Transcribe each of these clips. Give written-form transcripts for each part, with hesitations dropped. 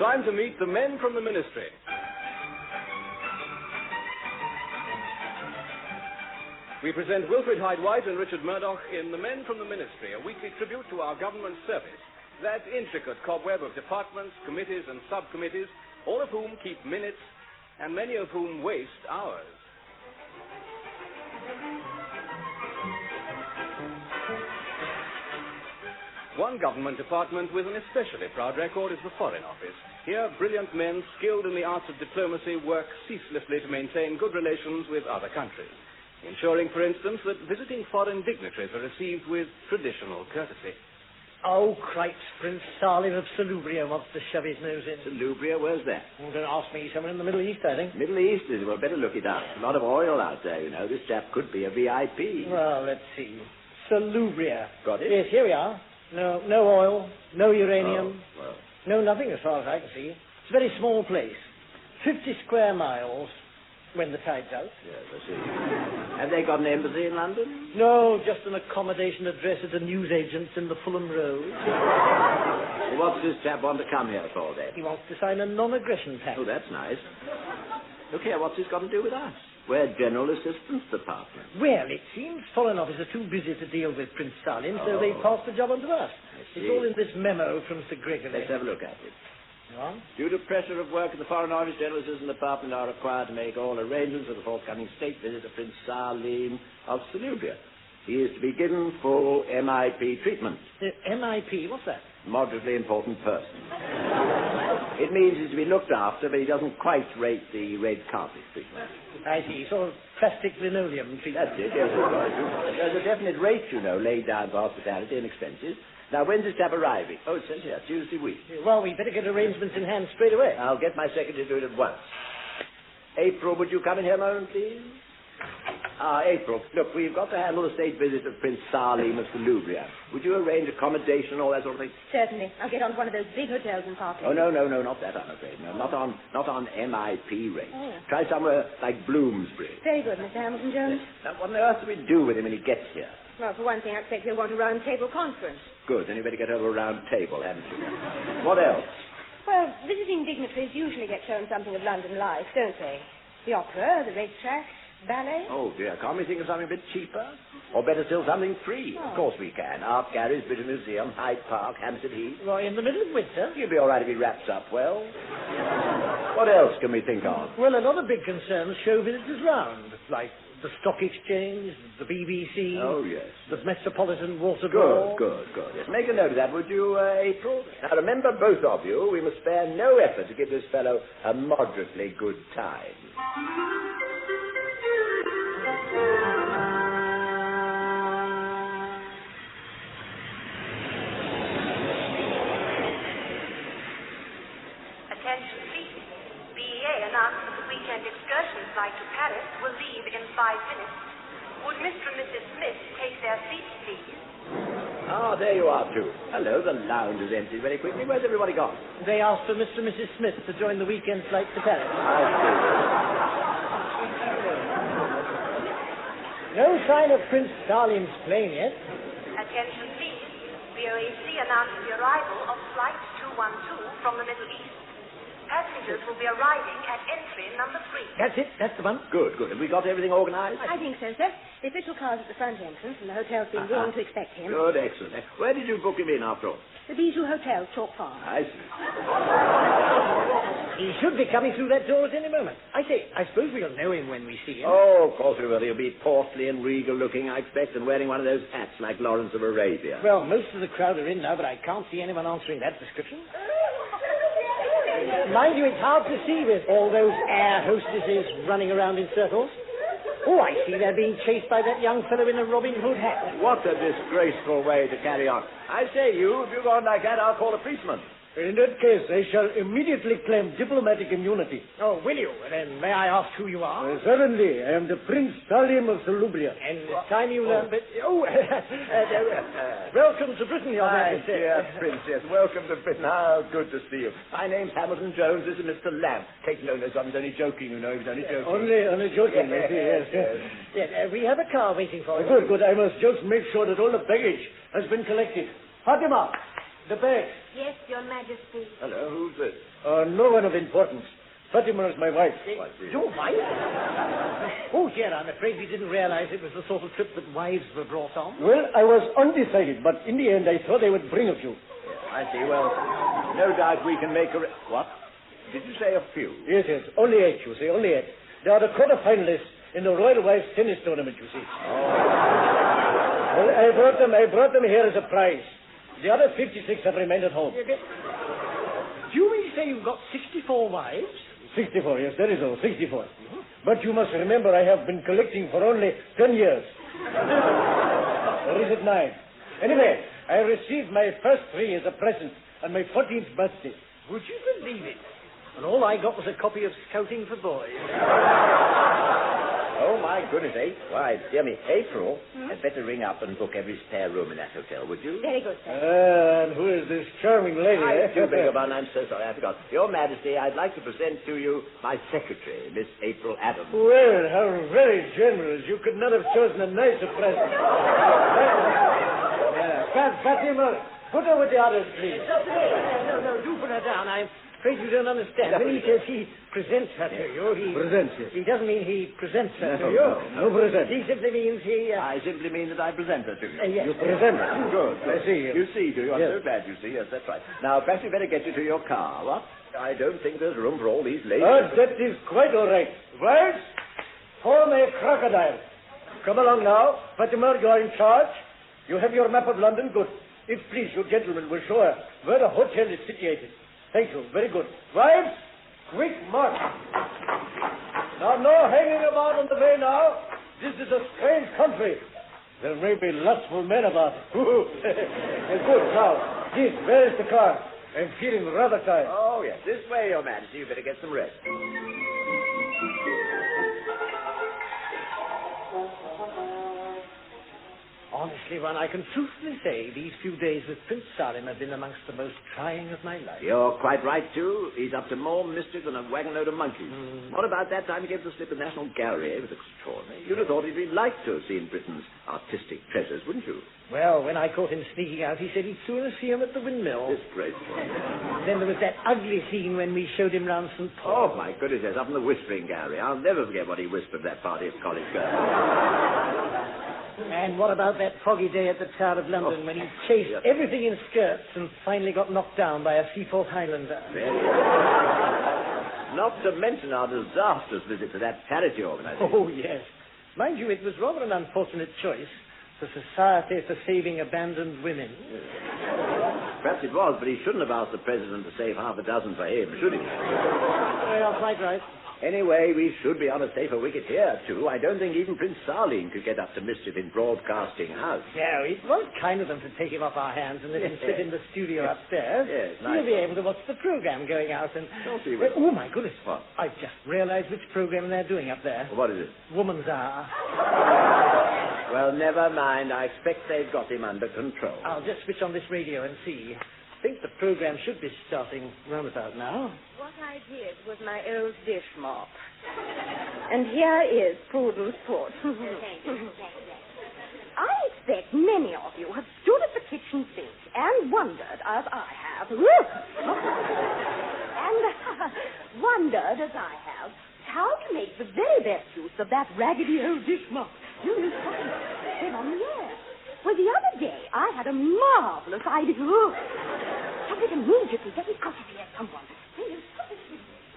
time to meet the men from the ministry. We present Wilfred Hyde-White and Richard Murdoch in The Men from the Ministry, a weekly tribute to our government service, that intricate cobweb of departments, committees and subcommittees, all of whom keep minutes and many of whom waste hours. One government department with an especially proud record is the Foreign Office. Here, brilliant men skilled in the arts of diplomacy work ceaselessly to maintain good relations with other countries, ensuring, for instance, that visiting foreign dignitaries are received with traditional courtesy. Oh, Christ, Prince Salim of Salubria wants to shove his nose in. Salubria, where's that? You're going to ask me somewhere in the Middle East, I think. Middle East, is it? Well, better look it up. A lot of oil out there, you know. This chap could be a VIP. Well, let's see. Salubria. Got it? Yes, here we are. No oil, no uranium, Oh, well. no nothing as far as I can see. It's a very small place. 50 square miles when the tide's out. Yes, I see. Have they got an embassy in London? No, just an accommodation address at a newsagent's in the Fulham Road. Well, what's this chap want to come here for, then? He wants to sign a non-aggression pact. Oh, that's nice. Look here, what's this got to do with us? We're General Assistance Department. Well, it seems Foreign Office are too busy to deal with Prince Salim, so they passed the job on to us. It's all in this memo from Sir Gregory. Let's have a look at it. Go on. Due to pressure of work in the Foreign Office, General Assistance Department are required to make all arrangements for the forthcoming state visit of Prince Salim of Salubria. He is to be given full MIP treatment. MIP, what's that? Moderately important person. It means he's to be looked after, but he doesn't quite rate the red carpet treatment. I see, sort of plastic linoleum treatment. That's it, yes, it was. There's a definite rate, you know, laid down for hospitality and expenses. Now, when's this chap arriving? Oh, it says here, Tuesday week. Well, we better get arrangements in hand straight away. I'll get my secretary to do it at once. April, would you come in here a moment, please? April, look, we've got to handle the state visit of Prince Salim of Salubria. Would you arrange accommodation and all that sort of thing? Certainly. I'll get on to one of those big hotels in Park Lane. Oh, no, not that, I'm afraid. No, not on MIP rates. Oh. Try somewhere like Bloomsbury. Very good, Mr. Hamilton Jones. Now, what on earth do we do with him when he gets here? Well, for one thing, I expect he'll want a round-table conference. Good, then you better get over a round table, haven't you? What else? Well, visiting dignitaries usually get shown something of London life, don't they? The opera, the racetrack, ballet. Oh, dear, can't we think of something a bit cheaper? Or better still, something free? Oh. Of course we can. Art Galleries, British Museum, Hyde Park, Hampstead Heath. Well, in the middle of winter. You'll be all right if he wraps up well. What else can we think of? Well, a lot of big concerns show visitors round, like the Stock Exchange, the BBC. Oh, yes. The Metropolitan Water Board. Good. Yes, make a note of that, would you, April? Now, remember, both of you, we must spare no effort to give this fellow a moderately good time. Attention, please. BEA announced that the weekend excursion flight to Paris will leave in 5 minutes. Would Mr. and Mrs. Smith take their seats, please? Ah, there you are, too. Hello, the lounge is empty very quickly. Where's everybody gone? They asked for Mr. and Mrs. Smith to join the weekend flight to Paris. I No sign of Prince Salim's plane yet. Attention, please. BOAC announced the arrival of Flight 212 from the Middle East. Passengers will be arriving at entry number 3. That's it. That's the one. see. Good. Have we got everything organized? I think so, sir. The official car's at the front entrance, and the hotel's been warned to expect him. Good, excellent. Where did you book him in, after all? The Bijou Hotel, Chalk Farm. I see. He should be coming through that door at any moment. I suppose we'll know him when we see him. Oh, of course we will. He'll be portly and regal looking, I expect, and wearing one of those hats like Lawrence of Arabia. Well, most of the crowd are in now, but I can't see anyone answering that description. Mind you, it's hard to see with all those air hostesses running around in circles. Oh, I see they're being chased by that young fellow in a Robin Hood hat. What a disgraceful way to carry on. I say, if you go on like that, I'll call a policeman. In that case, I shall immediately claim diplomatic immunity. Oh, will you? Then may I ask who you are? Certainly. I am the Prince Salim of Salubria. And this time you learn, but... welcome to Britain, Your Majesty. Dear Princess, welcome to Britain. How good to see you. My name's Hamilton Jones. This is Mr. Lamb. Take no notice, I was only joking, you know. He was only joking. Only joking, I see, yes. Yes, we have a car waiting for you. Good. I must just make sure that all the baggage has been collected. Fatima, The bag. Yes, Your Majesty. Hello, who's this? No one of importance. Fatima is my wife. Your wife? Oh, dear, I'm afraid we didn't realize it was the sort of trip that wives were brought on. Well, I was undecided, but in the end I thought I would bring a few. I see. Well, no doubt we can make a... What? Did you say a few? Yes. Only 8, you see, only 8. They are the quarter-finalists in the Royal Wives Tennis Tournament, you see. Well, I brought them here as a prize. The other 56 have remained at home. Do you mean to say you've got 64 wives? 64, yes, that is all, 64. But you must remember I have been collecting for only 10 years. Or is it 9? Anyway, I received my first 3 as a present on my 14th birthday. Would you believe it? And all I got was a copy of Scouting for Boys. Oh, my goodness, Why, dear me, April, I'd better ring up and book every spare room in that hotel, would you? Very good, sir. And who is this charming lady? I do beg your pardon, I'm so sorry, I forgot. Your Majesty, I'd like to present to you my secretary, Miss April Adams. Well, how very generous. You could not have chosen a nicer present. Fatima, put her with the others, please. No, do put her down. I'm afraid you don't understand. When he says he presents her to you, Presents, yes. he doesn't mean he presents her to you. No present. He simply means he... I simply mean that I present her to you. Yes. You present her. Good. I see. You see, do you? I'm Yes. so glad you see. Yes, that's right. Now, perhaps we better get you to your car, what? I don't think there's room for all these ladies. That is quite all right. Wives, form a crocodile. Come along now. Fatima, you are in charge. You have your map of London. Good. If please, you gentlemen will show her where the hotel is situated. Thank you. Very good. Wives, quick march. Now, no hanging about on the way now. This is a strange country. There may be lustful men about. Good. Now, this, where is the car? I'm feeling rather tired. Oh, yes. This way, Your Majesty. You better get some rest. Honestly, one, I can truthfully say these few days with Prince Salim have been amongst the most trying of my life. You're quite right, too. He's up to more mischief than a wagon load of monkeys. What about that time he gave the slip at the National Gallery? It was extraordinary. You'd have thought he'd really liked to have seen Britain's artistic treasures, wouldn't you? Well, when I caught him sneaking out, he said he'd sooner see him at the windmill. Disgraceful. Then there was that ugly scene when we showed him round St. Paul. Oh, my goodness, yes, up in the Whispering Gallery. I'll never forget what he whispered that party of college girls. And what about that foggy day at the Tower of London when he chased everything in skirts and finally got knocked down by a Seaforth Highlander? Not to mention our disastrous visit to that charity organization. Oh, yes. Mind you, it was rather an unfortunate choice. The Society for Saving Abandoned Women. Perhaps it was, but he shouldn't have asked the president to save half a dozen for him, should he? Well, quite right. Anyway, we should be on a safer wicket here, too. I don't think even Prince Salim could get up to mischief in Broadcasting House. No, it was kind of them to take him off our hands and let him sit in the studio upstairs. Yes, nice. He'll be able to watch the program going out and... Don't he will? Oh, my goodness. What? I've just realized which program they're doing up there. What is it? Woman's Hour. Well, never mind. I expect they've got him under control. I'll just switch on this radio and see. I think the program should be starting round about now. What I did was my old dish mop. And here is Prudence foot. I expect many of you have stood at the kitchen sink and wondered, as I have, how to make the very best use of that raggedy old dish mop. Came on the air. Well, the other day, I had a marvelous idea. I did immediately get it out of here, someone.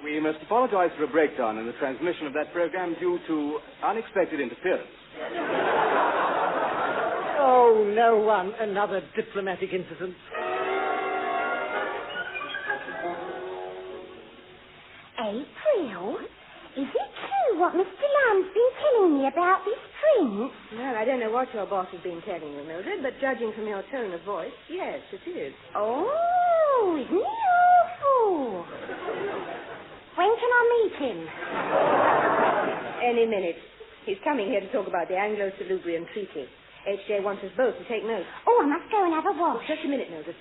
We must apologize for a breakdown in the transmission of that program due to unexpected interference. Oh, no one. Another diplomatic incident. April, is it true what Mr. Lamb's been telling me about this prince? Well, I don't know what your boss has been telling you, Mildred, but judging from your tone of voice, yes, it is. Oh, isn't he awful? When can I meet him? Any minute. He's coming here to talk about the Anglo-Salubrian Treaty. H.J. wants us both to take notes. Oh, I must go and have a wash. Just a minute, Mildred.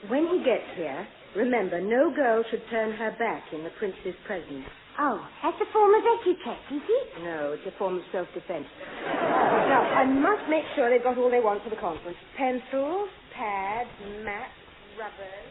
When he gets here, remember, no girl should turn her back in the prince's presence. Oh, that's a form of etiquette, is it? No, it's a form of self-defense. Now, I must make sure they've got all they want for the conference. Pencils, pads, mats, rubber Vern?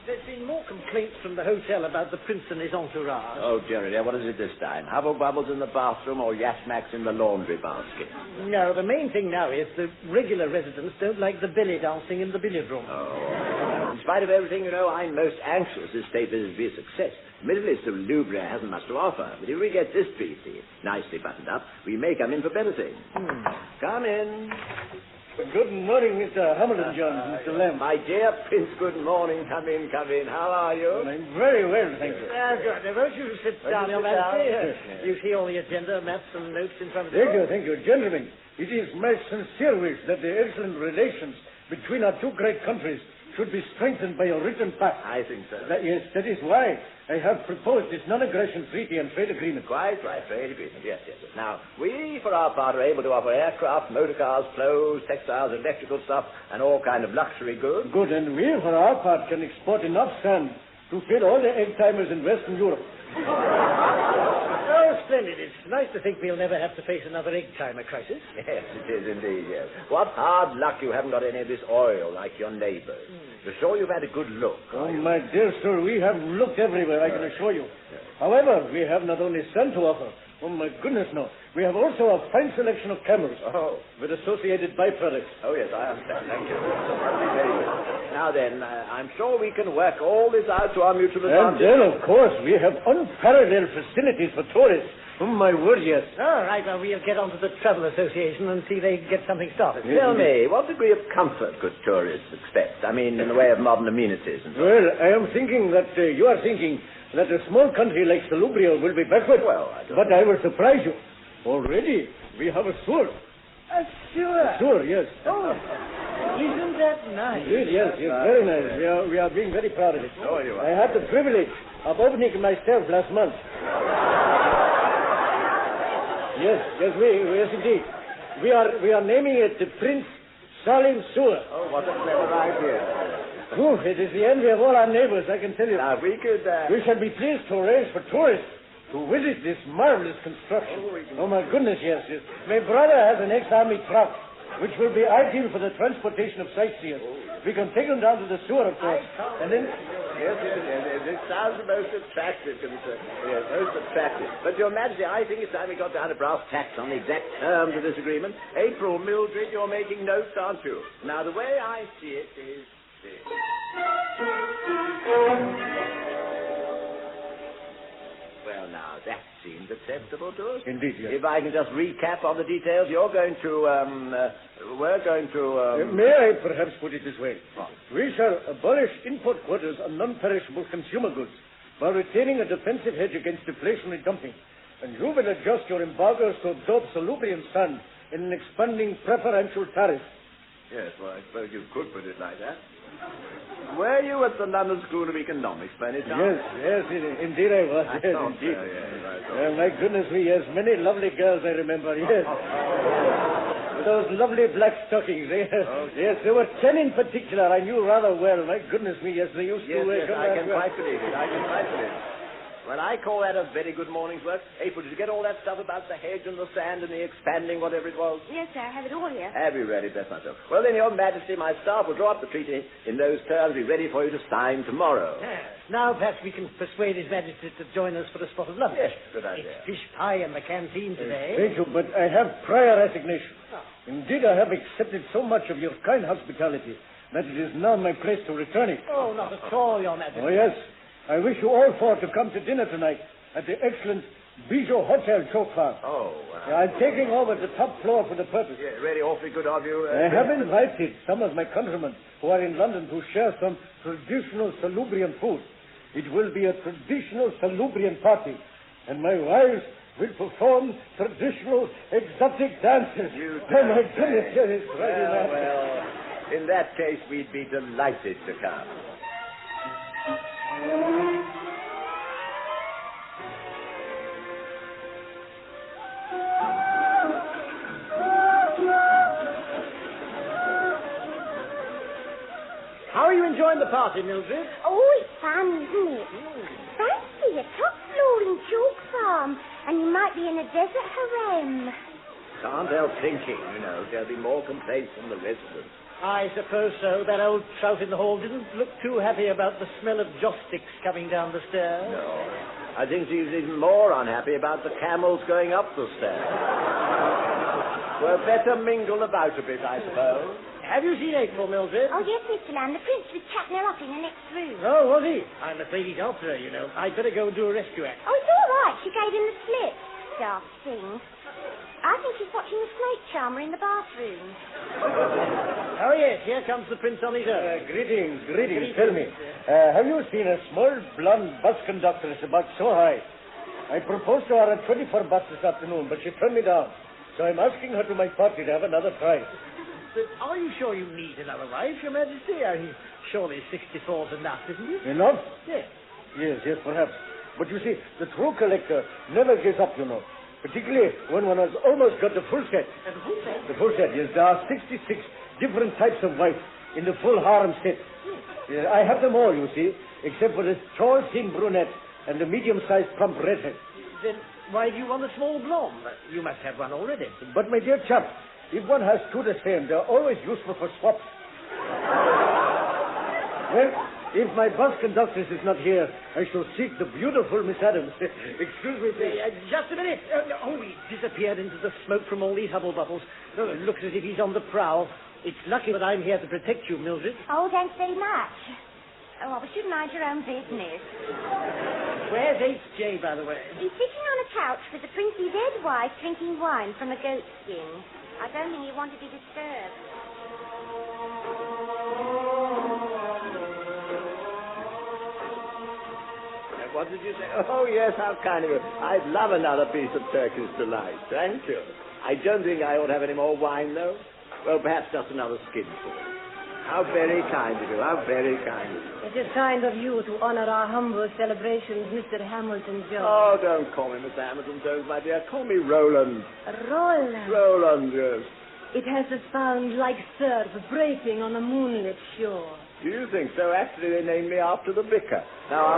There's been more complaints from the hotel about the prince and his entourage. Oh, Jerry, dear, what is it this time? Hubble bubbles in the bathroom or yashmaks in the laundry basket? No, the main thing now is the regular residents don't like the belly dancing in the billiard room. Oh. In spite of everything, I'm most anxious this state visit to be a success. Admittedly, Lubria hasn't much to offer, but if we get this piece nicely buttoned up, we may come in for better things. Come in. Good morning, Mr. Hamilton Jones, Mr. Lamb. My dear Prince, good morning. Come in. How are you? I'm very well, thank you. Good. Now, won't you sit down, Your Majesty? You see all the agenda, maps and notes in front of you. Thank you. Gentlemen, it is my sincere wish that the excellent relations between our two great countries should be strengthened by a written pact. I think so. That is why I have proposed this non-aggression treaty and trade agreement. Quite right, trade agreement, yes. Now, we, for our part, are able to offer aircraft, motor cars, clothes, textiles, electrical stuff, and all kind of luxury goods. Good, and we, for our part, can export enough sand to fill all the egg-timers in Western Europe. Oh, splendid. It's nice to think we'll never have to face another egg-timer crisis. Yes, it is indeed, yes. What hard luck you haven't got any of this oil like your neighbors. You're sure you've had a good look? Oh, my dear sir, we have looked everywhere, I can assure you. However, we have not only sand to offer. Oh, my goodness, no. We have also a fine selection of camels. With associated byproducts. Oh, yes, I understand. Thank you. Very good. Now then, I'm sure we can work all this out to our mutual advantage. And then, of course, we have unparalleled facilities for tourists. Oh, my word, yes. All right, well, we'll get on to the Travel Association and see they get something started. Tell me, what degree of comfort could tourists expect? I mean, in the way of modern amenities and so on. Well, I am thinking that you are thinking that a small country like Salubrio will be backward. Well, But I will surprise you. Already, we have a sewer. A sewer? A sewer, yes. Oh, isn't that nice? Indeed, yes, very nice. We are being very proud of it. Oh, you are. I had the privilege of opening it myself last month. Yes, indeed. We are naming it the Prince Salim Sewer. Oh, what a clever idea. Oh, it is the envy of all our neighbors, I can tell you. Now, we could... We shall be pleased to arrange for tourists to visit this marvelous construction. Oh, my goodness, yes. My brother has an ex-army truck, which will be ideal for the transportation of sightseers. We can take them down to the sewer, of course. And then... Yes. It sounds most attractive, yes, most attractive. But, Your Majesty, I think it's time we got down to brass tacks on the exact terms of this agreement. April, Mildred, you're making notes, aren't you? Now, the way I see it is this. Well, now, that seems acceptable to us. Indeed, yes. If I can just recap on the details, we're going to... May I perhaps put it this way? We shall abolish import quotas on non-perishable consumer goods while retaining a defensive hedge against deflationary dumping. And you will adjust your embargoes to absorb Salubrian sand in an expanding preferential tariff. Yes, well, I suppose you could put it like that. Were you at the London School of Economics, by any chance? Yes, indeed I was. Yes, indeed. My goodness me, yes, many lovely girls I remember, yes. Those lovely black stockings, eh? Yes, there were 10 in particular I knew rather well. My goodness me, yes, they used to... Yes, I can quite believe it. Well, I call that a very good morning's work. April, did you get all that stuff about the hedge and the sand and the expanding, whatever it was? Yes, sir, I have it all here. Have you ready? Bless myself. Well, then, Your Majesty, my staff will draw up the treaty in those terms, be ready for you to sign tomorrow. Yes. Now, perhaps we can persuade His Majesty to join us for a spot of lunch. Yes, good idea. It's fish pie in the canteen today. Thank you, but I have prior resignation. Indeed, I have accepted so much of your kind hospitality that it is now my place to return it. Oh, not at all, Your Majesty. Oh, yes. I wish you all four to come to dinner tonight at the excellent Bijou Hotel, Choke Farm. Oh, wow. I'm taking over the top floor for the purpose. Yeah, really awfully good of you. I have invited some of my countrymen who are in London to share some traditional Salubrian food. It will be a traditional Salubrian party, and my wives will perform traditional exotic dances. Oh, my goodness, it's well, in that case, we'd be delighted to come. How are you enjoying the party, Mildred? Oh, it's fun, isn't it? Fancy a top floor in Chalk Farm, and you might be in a desert harem. Can't help thinking, there'll be more complaints from the residents. I suppose so. That old trout in the hall didn't look too happy about the smell of joss sticks coming down the stairs. No. I think she was even more unhappy about the camels going up the stairs. Well, better mingle about a bit, I suppose. Have you seen April, Mildred? Oh, yes, Mr. Lamb. The prince was chatting her up in the next room. Oh, was he? I'm afraid he's after her, I'd better go and do a rescue act. Oh, it's all right. She gave him the slip. Daft thing. I think she's watching the snake charmer in the bathroom. Oh, yes, here comes the prince on his own. Greetings. Tell me, have you seen a small, blonde bus conductress about so high? I proposed to her at 24 bucks this afternoon, but she turned me down. So I'm asking her to my party to have another try. But are you sure you need another wife, Your Majesty? Surely 64's enough, isn't it? Enough? Yes. Yes, perhaps. But you see, the true collector never gives up, Particularly when one has almost got the full set. The full set? The full set, yes. There are 66 different types of wives in the full harem set. Yes, I have them all, you see, except for this tall, thin brunette and the medium-sized plump redhead. Then why do you want a small blonde? You must have one already. But, my dear chap, if one has two the same, they're always useful for swaps. Well, if my bus conductress is not here, I shall seek the beautiful Miss Adams. Excuse me, please. Just a minute. He disappeared into the smoke from all these hubble bubbles. Oh, it looks as if he's on the prowl. It's lucky that I'm here to protect you, Mildred. Oh, thanks very much. Oh, I wish you'd mind your own business. Where's H.J., by the way? He's sitting on a couch with the prince's head wife drinking wine from a goat skin. I don't think he wanted to be disturbed. What did you say? Oh, yes, how kind of you. I'd love another piece of Turkish delight. Thank you. I don't think I ought to have any more wine, though. Well, perhaps just another skinful. How very kind of you. How very kind of you. It is kind of you to honor our humble celebrations, Mr. Hamilton Jones. Oh, don't call me Mr. Hamilton Jones, my dear. Call me Roland. Roland. Roland, yes. It has a sound like surf breaking on a moonlit shore. Do you think so? Actually, they named me after the vicar. Now,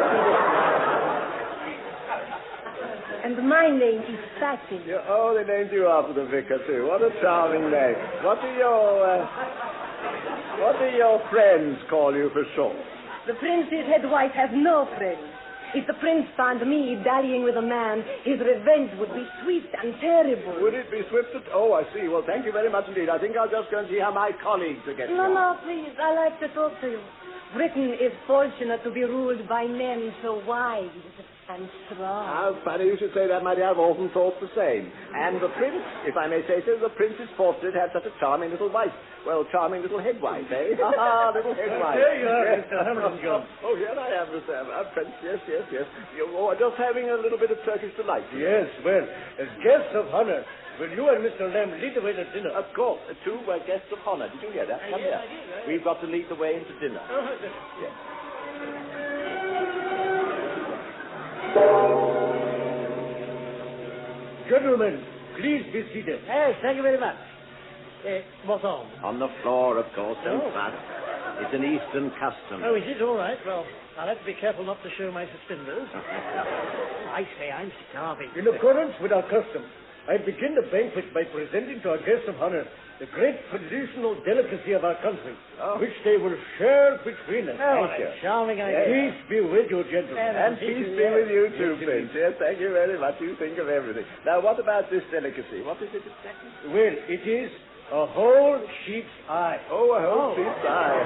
And my name is Fatty. Oh, they named you after the vicar, too. What a charming name. What do your friends call you for short? The prince's head wife has no friends. If the prince found me dallying with a man, his revenge would be swift and terrible. Would it be swift? Oh, I see. Well, thank you very much indeed. I think I'll just go and see how my colleagues are getting on. No, please. I like to talk to you. Britain is fortunate to be ruled by men so wise and strong. How funny you should say that, my dear. I've often thought the same. And the prince, if I may say so, the prince is fortunate to have such a charming little wife. Well, charming little head wife, eh? Little head wife. There you are, Mr. Hamilton Jones. Oh, here I am, Mr. Prince. Yes. Just having a little bit of Turkish delight. Yes, well, as guests of honor, will you and Mr. Lamb lead the way to dinner? Of course. Two guests of honor. Did you hear that? Come here. We've got to lead the way into dinner. Yes. Gentlemen, please be seated. Yes, thank you very much. What's on? On the floor, of course. Don't fuss. It's an Eastern custom. Oh, is it? All right. Well, I'll have to be careful not to show my suspenders. I say I'm starving. In accordance with our custom, I begin the banquet by presenting to our guests of honor the great traditional delicacy of our country, which they will share between us. Thank you. Charming idea. Peace be with you, gentlemen. And peace be with you too, Prince. Yes, thank you very much. You think of everything. Now, what about this delicacy? What is it exactly? Well, it is a whole sheep's eye. Oh, a whole sheep's eye.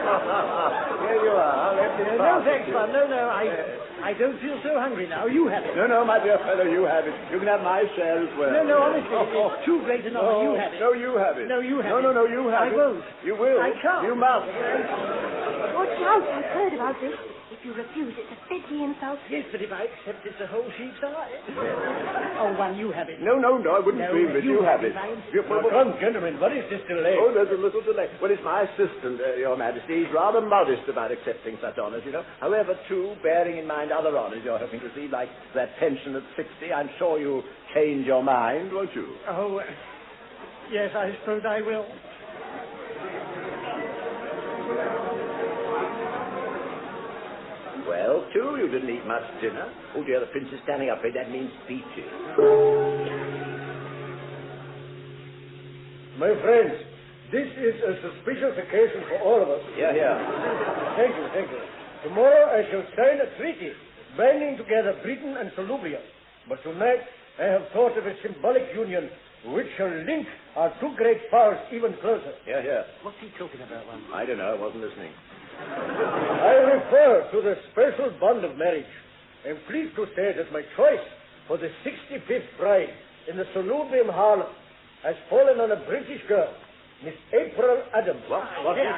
Here you are. Let me No, thanks, man. No. I don't feel so hungry now. You have it. No, my dear fellow, you have it. You can have my share as well. No, honestly, it's too great an honor. You have it. No, you have it. No, you have it. No, you have it. I won't. You will. I can't. You must. Watch out, I've heard about this. If you refuse, it's a petty insult. Yes, but if I accept it's a whole sheep's eye. Oh, one, you have it. No, I wouldn't dream of it. You have it. Come, gentlemen, what is this delay? Oh, there's a little delay. Well, it's my assistant, Your Majesty. He's rather modest about accepting such honours, However, too, bearing in mind other honours you're hoping to receive, like that pension at 60, I'm sure you'll change your mind, won't you? Oh, yes, I suppose I will. Well, too, you didn't eat much dinner. Oh, dear, the prince is standing up. That means speeches. My friends, this is a suspicious occasion for all of us. Here, here. Thank you, thank you. Tomorrow I shall sign a treaty binding together Britain and Salubria. But tonight I have thought of a symbolic union which shall link our two great powers even closer. Here, here. What's he talking about, one? I don't know. I wasn't listening. I refer to the special bond of marriage. I am pleased to say that my choice for the 65th bride in the Salubrium Harlem has fallen on a British girl, Miss April Adams. What do you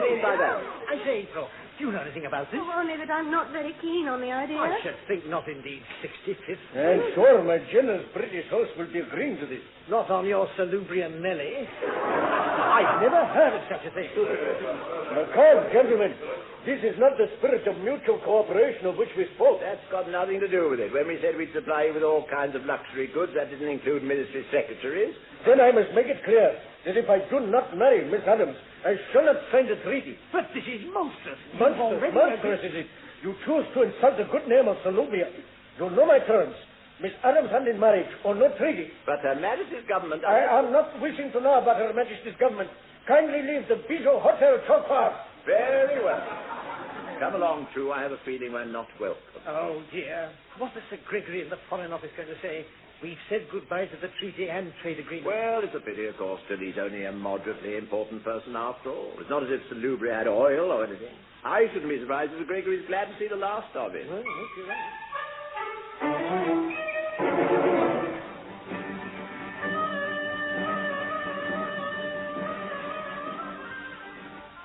mean by that? I say, April, do you know anything about this? Oh, only that I'm not very keen on the idea. I should think not indeed. 65th. I'm sure my generous British host will be agreeing to this. Not on your Salubrian Nelly. I've never heard of such a thing. Come, gentlemen, this is not the spirit of mutual cooperation of which we spoke. That's got nothing to do with it. When we said we'd supply you with all kinds of luxury goods, that didn't include ministry secretaries. Then I must make it clear that if I do not marry Miss Adams, I shall not sign the treaty. But this is monstrous. Monstrous is it? You choose to insult the good name of Salubria. You know my terms. Miss Adams hand in marriage or no treaty. But Her Majesty's government... I am not wishing to know about Her Majesty's government. Kindly leave the Bijou Hotel Chopard. Very well. Come along, True. I have a feeling we're not welcome. Oh, dear. What is Sir Gregory in the Foreign Office going to say? We've said goodbye to the treaty and trade agreement. Well, it's a pity, of course, that he's only a moderately important person after all. It's not as if Salubria had oil or anything. I shouldn't be surprised if Sir Gregory's glad to see the last of it. Well, you're right.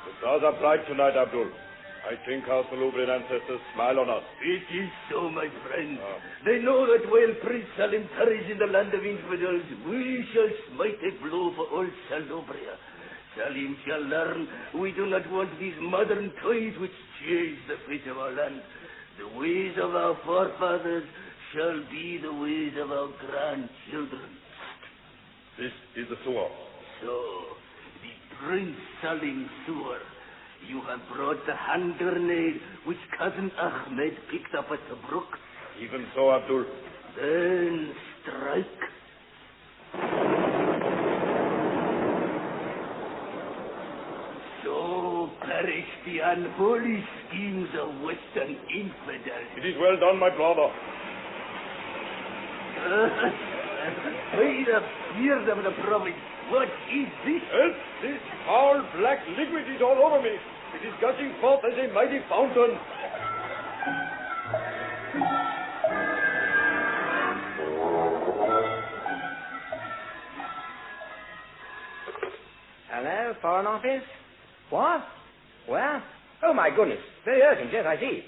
The stars are bright tonight, Abdul. I think our Salubrian ancestors smile on us. It is so, my friend. They know that while Prince Salim tarries in the land of infidels, we shall smite a blow for old Salubria. Salim shall learn we do not want these modern toys which change the fate of our land. The ways of our forefathers shall be the ways of our grandchildren. This is the sewer. So, the Prince Salim sewer. You have brought the hand grenade which Cousin Ahmed picked up at Tobruk. Even so, Abdul. Then strike. So perish the unholy schemes of Western infidels. It is well done, my brother. By the beard of the province, what is this? Help! This foul black liquid is all over me. It is gushing forth as a mighty fountain. Hello, Foreign Office? What? Where? Oh, my goodness. Very urgent, yes, I see.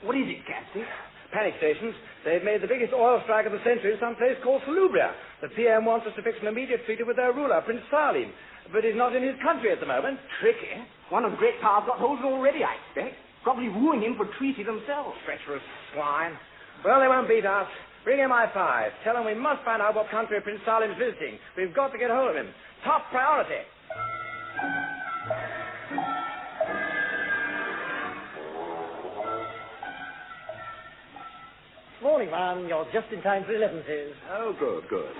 What is it, Captain? Panic stations. They've made the biggest oil strike of the century in some place called Salubria. The PM wants us to fix an immediate treaty with their ruler, Prince Salim. But he's not in his country at the moment. Tricky. One of the great powers got hold of it already, I expect. Probably wooing him for treaty themselves. Treacherous swine. Well, they won't beat us. Bring him I-5. Tell him we must find out what country Prince Salim's visiting. We've got to get hold of him. Top priority. Morning, man. You're just in time for 11s. Oh, good, good.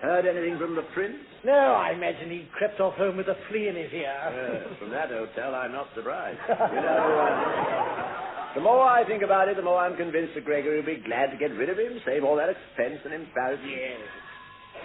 Heard anything from the prince? No, I imagine he crept off home with a flea in his ear. From that hotel, I'm not surprised. You know, the more I think about it, the more I'm convinced that Gregory will be glad to get rid of him, save all that expense and embarrassment. Yes.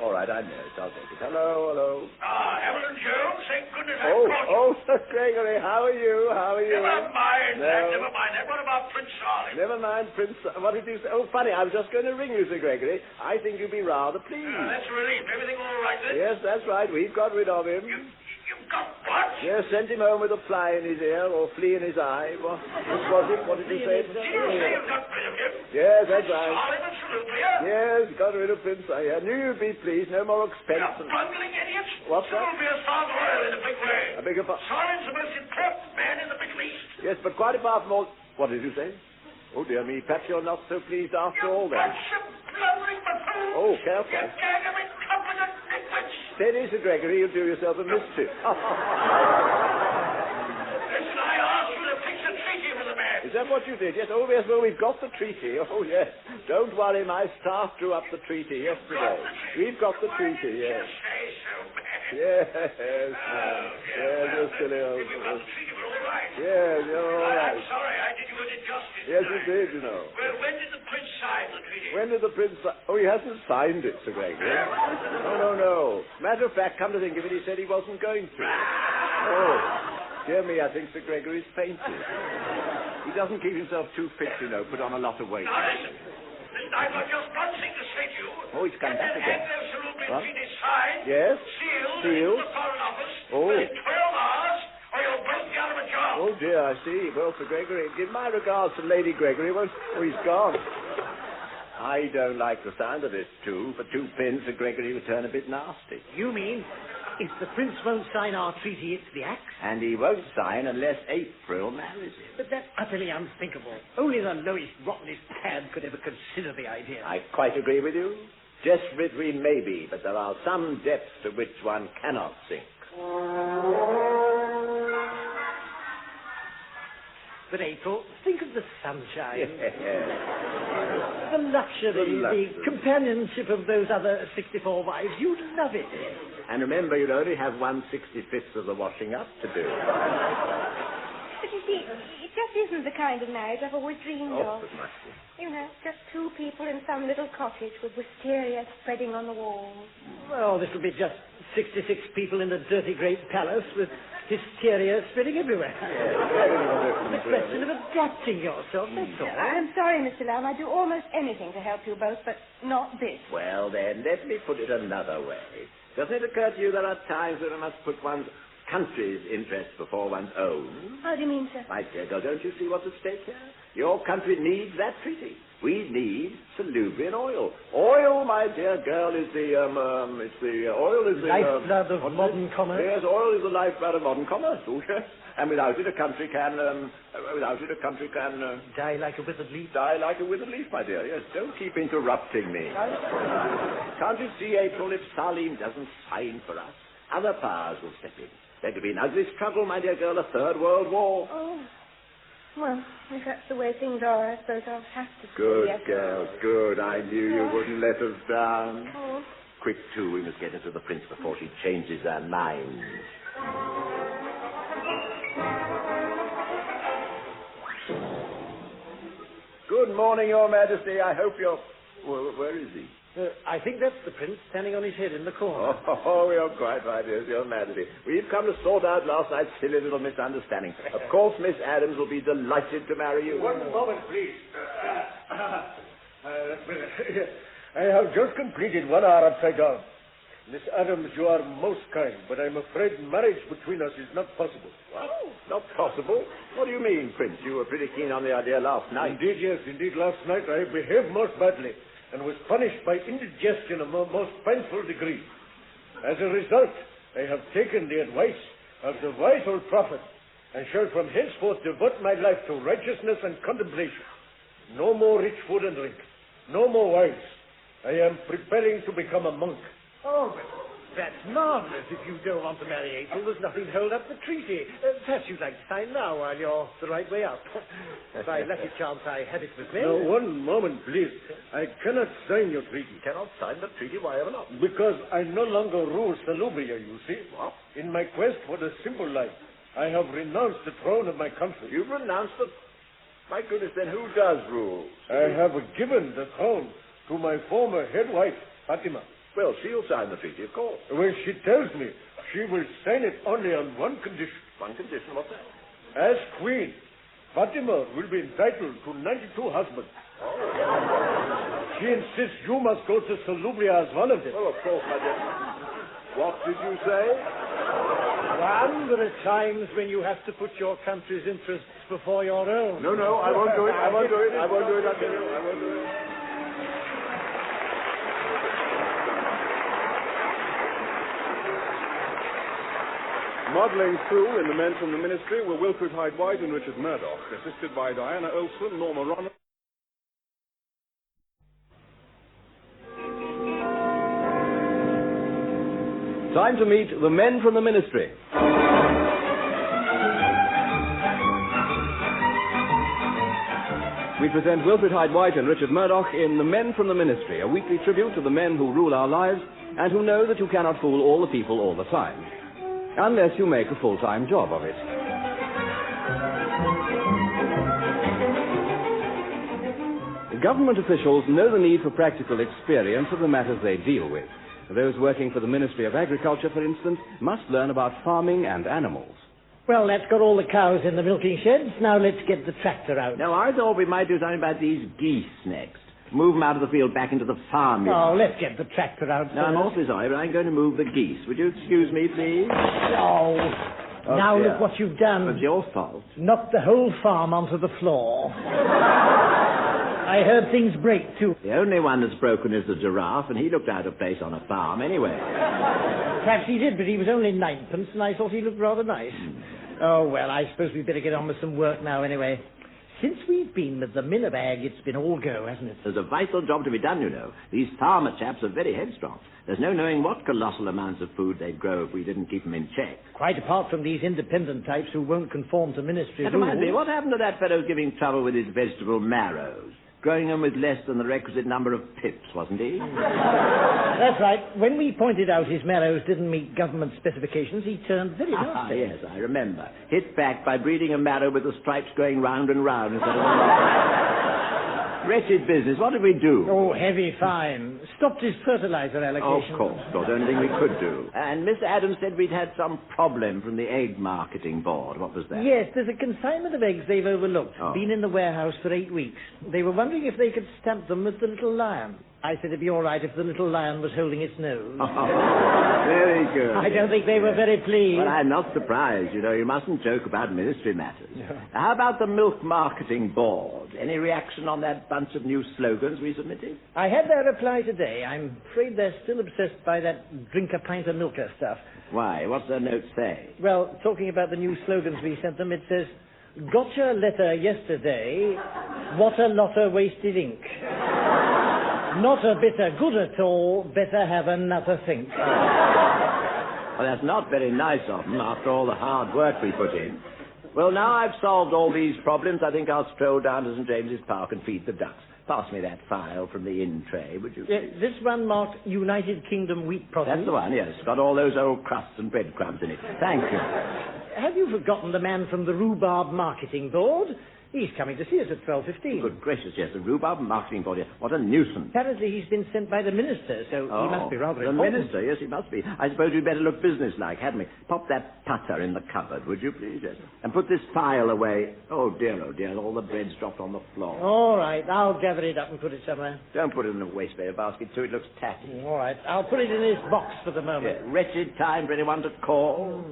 All right, I know it. I'll take it. Hello, hello. Evelyn Jones, thank goodness I caught you. Oh, Sir Gregory, how are you? How are you? Never mind No. that, never mind that. What about Prince Salim? Never mind, Prince. What did you say? Oh, funny, I was just going to ring you, Sir Gregory. I think you'd be rather pleased. That's a relief. Everything all right then? Yes, that's right. We've got rid of him. You've got what? Yes, sent him home with a fly in his ear or flea in his eye. What was it? What did you say? Did you say you got rid of him? Yes, that's right. Salim and Salubria? Yes, got rid of Prince. I knew you'd be pleased. No more expense. You bungling idiots. What's that? Salubria's found oil in a big way. I beg your pardon. Salim's the most important man in the Middle East. Yes, but quite apart from all... What did you say? Oh, dear me. Perhaps you're not so pleased after all, then. Bunch of blundering buffoons. Oh, careful. You gang of incompetent nitwits. Steady, Sir Gregory. You'll do yourself a mischief. Listen, I asked you to fix a treaty for the man. Is that what you did? Yes. Oh, yes. Well, we've got the treaty. Oh, yes. Don't worry. My staff drew up the treaty yesterday. We've got the treaty, yes. Say so. Yes, man. Yes, you're silly old fool. Yes, you're all right. I'm sorry, I did you an injustice. Yes, you did, you know. Well, when did the prince sign the treaty? When did the prince... Oh, he hasn't signed it, Sir Gregory. No. Matter of fact, come to think of it, he said he wasn't going to. Oh, dear me, I think Sir Gregory's fainted. He doesn't keep himself too fit, you know, put on a lot of weight. Now, listen, I've got just one thing to say to you. Oh, he's come back again. What? Treaty signed, Yes? sealed, Sealed? in the Foreign Office, Oh. in 12 hours, or you'll both be out of a job. Oh, dear, I see. Well, Sir Gregory, give my regards to Lady Gregory. Oh, he's gone. I don't like the sound of this, too. For 2 pins, Sir Gregory would turn a bit nasty. You mean if the prince won't sign our treaty, it's the axe? And he won't sign unless April marries him. But that's utterly unthinkable. Only the lowest, rottenest cad could ever consider the idea. I quite agree with you. Desperate we may be, but there are some depths to which one cannot sink. But, April, think of the sunshine. Yes. The luxury, the companionship of those other 64 wives. You'd love it. And remember, you'll only have 1/65th of the washing up to do. But you see, it just isn't the kind of marriage I've always dreamed of. But must be. You know, just 2 people in some little cottage with wisteria spreading on the walls. Well, this will be just 66 people in a dirty great palace with hysteria spreading everywhere. It's a question of adapting yourself, that's all. I'm sorry, Mr. Lamb. I'd do almost anything to help you both, but not this. Well, then, let me put it another way. Doesn't it occur to you there are times when one must put one's country's interests before one's own? How do you mean, sir? My dear girl, don't you see what's at stake here? Your country needs that treaty. We need Salubrian oil. Oil, my dear girl, is the, oil is the... lifeblood of modern commerce? Yes, oil is the lifeblood of modern commerce, oh, yes. And without it, a country can, die like a withered leaf? Die like a withered leaf, my dear, yes. Don't keep interrupting me. Can't you see, April, if Salim doesn't sign for us, other powers will step in. There could be an ugly struggle, my dear girl, a third world war. Oh. Well, if that's the way things are, I suppose I'll have to say Good yes. girl, good. I knew you wouldn't let us down. Oh. Quick, too, we must get her to the prince before she changes her mind. Good morning, Your Majesty. I hope you're... Well, where is he? I think that's the prince standing on his head in the corner. Oh, you're quite right, yes, Your Majesty. We've come to sort out last night's silly little misunderstanding. Of course, Miss Adams will be delighted to marry you. One moment, please. I have just completed 1 hour upside down. Miss Adams, you are most kind, but I'm afraid marriage between us is not possible. What? Not possible? What do you mean, Prince? You were pretty keen on the idea last night. Indeed, yes. Indeed, last night I behaved most badly and was punished by indigestion of a most painful degree. As a result, I have taken the advice of the wise old prophet and shall from henceforth devote my life to righteousness and contemplation. No more rich food and drink. No more wives. I am preparing to become a monk. Oh, but that's marvelous. If you don't want to marry April, there's nothing to hold up the treaty. Perhaps you'd like to sign now while you're the right way up. By lucky chance, I had it with me. Now, one moment, please. I cannot sign your treaty. You cannot sign the treaty? Why ever not? Because I no longer rule Salubria, you see. What? In my quest for the simple life, I have renounced the throne of my country. You've renounced the... My goodness, then who does rule? I have given the throne to my former head wife, Fatima. Well, she'll sign the treaty, of course. Well, she tells me she will sign it only on one condition. One condition? What's that? As queen, Fatima will be entitled to 92 husbands. Oh. She insists you must go to Salubria as one of them. Well, of course, my dear. What did you say? One, there are times when you have to put your country's interests before your own. No, I won't do it. I won't do it. I won't do it, I tell you. I won't do it. Modelling through in the men from the ministry were Wilfred Hyde-White and Richard Murdoch, assisted by Diana Olson, Norma Ronald. Time to meet the men from the ministry. We present Wilfred Hyde-White and Richard Murdoch in The Men from the Ministry, a weekly tribute to the men who rule our lives and who know that you cannot fool all the people all the time, unless you make a full-time job of it. Government officials know the need for practical experience of the matters they deal with. Those working for the Ministry of Agriculture, for instance, must learn about farming and animals. Well, that's got all the cows in the milking sheds. Now let's get the tractor out. Now, I thought we might do something about these geese next. Move them out of the field back into the farmyard. Oh, let's get the tractor out. Now, I'm awfully sorry, but I'm going to move the geese. Would you excuse me, please? Oh, now dear. look what you've done. It was your fault. Knocked the whole farm onto the floor. I heard things break, too. The only one that's broken is the giraffe, and he looked out of place on a farm anyway. Perhaps he did, but he was only ninepence, and I thought he looked rather nice. Oh, well, I suppose we'd better get on with some work now anyway. Since we've been with the Minnebag, it's been all go, hasn't it? There's a vital job to be done, you know. These farmer chaps are very headstrong. There's no knowing what colossal amounts of food they'd grow if we didn't keep them in check. Quite apart from these independent types who won't conform to ministry rules. That reminds me, what happened to that fellow giving trouble with his vegetable marrows? Growing them with less than the requisite number of pips, wasn't he? That's right. When we pointed out his marrows didn't meet government specifications, he turned very nasty. Yes, I remember. Hit back by breeding a marrow with the stripes going round and round instead of... Wretched business. What did we do? Oh, heavy fine. Stopped his fertilizer allocation. Of course. Only thing we could do. And Mr. Adams said we'd had some problem from the egg marketing board. What was that? Yes, there's a consignment of eggs they've overlooked. Oh. Been in the warehouse for 8 weeks. They were wondering if they could stamp them with the little lion. I said it'd be all right if the little lion was holding its nose. Very good. I don't think they were very pleased. Well, I'm not surprised. You know, you mustn't joke about ministry matters. How about the milk marketing board? Any reaction on that bunch of new slogans we submitted? I had their reply today. I'm afraid they're still obsessed by that drink a pint of milker stuff. Why? What's their note say? Well, talking about the new slogans we sent them, it says, "Gotcha letter yesterday, what a lot of wasted ink. Not a bit of good at all, better have another think." Well, that's not very nice of them after all the hard work we put in. Well, now I've solved all these problems, I think I'll stroll down to St. James's Park and feed the ducks. Pass me that file from the in tray, would you? This one marked United Kingdom wheat produce. That's the one, yes. Got all those old crusts and breadcrumbs in it. Thank you. Have you forgotten the man from the Rhubarb Marketing Board? He's coming to see us at 12:15. Good gracious, yes, the Rhubarb Marketing Board. What a nuisance. Apparently he's been sent by the minister, so he must be rather the important. minister, yes, he must be. I suppose we'd better look businesslike, hadn't we? Pop that putter in the cupboard, would you please? Yes. And put this file away. Oh, dear, all the bread's dropped on the floor. All right, I'll gather it up and put it somewhere. Don't put it in a wastepaper basket, too. It looks tatty. All right, I'll put it in this box for the moment. Yeah, wretched time for anyone to call.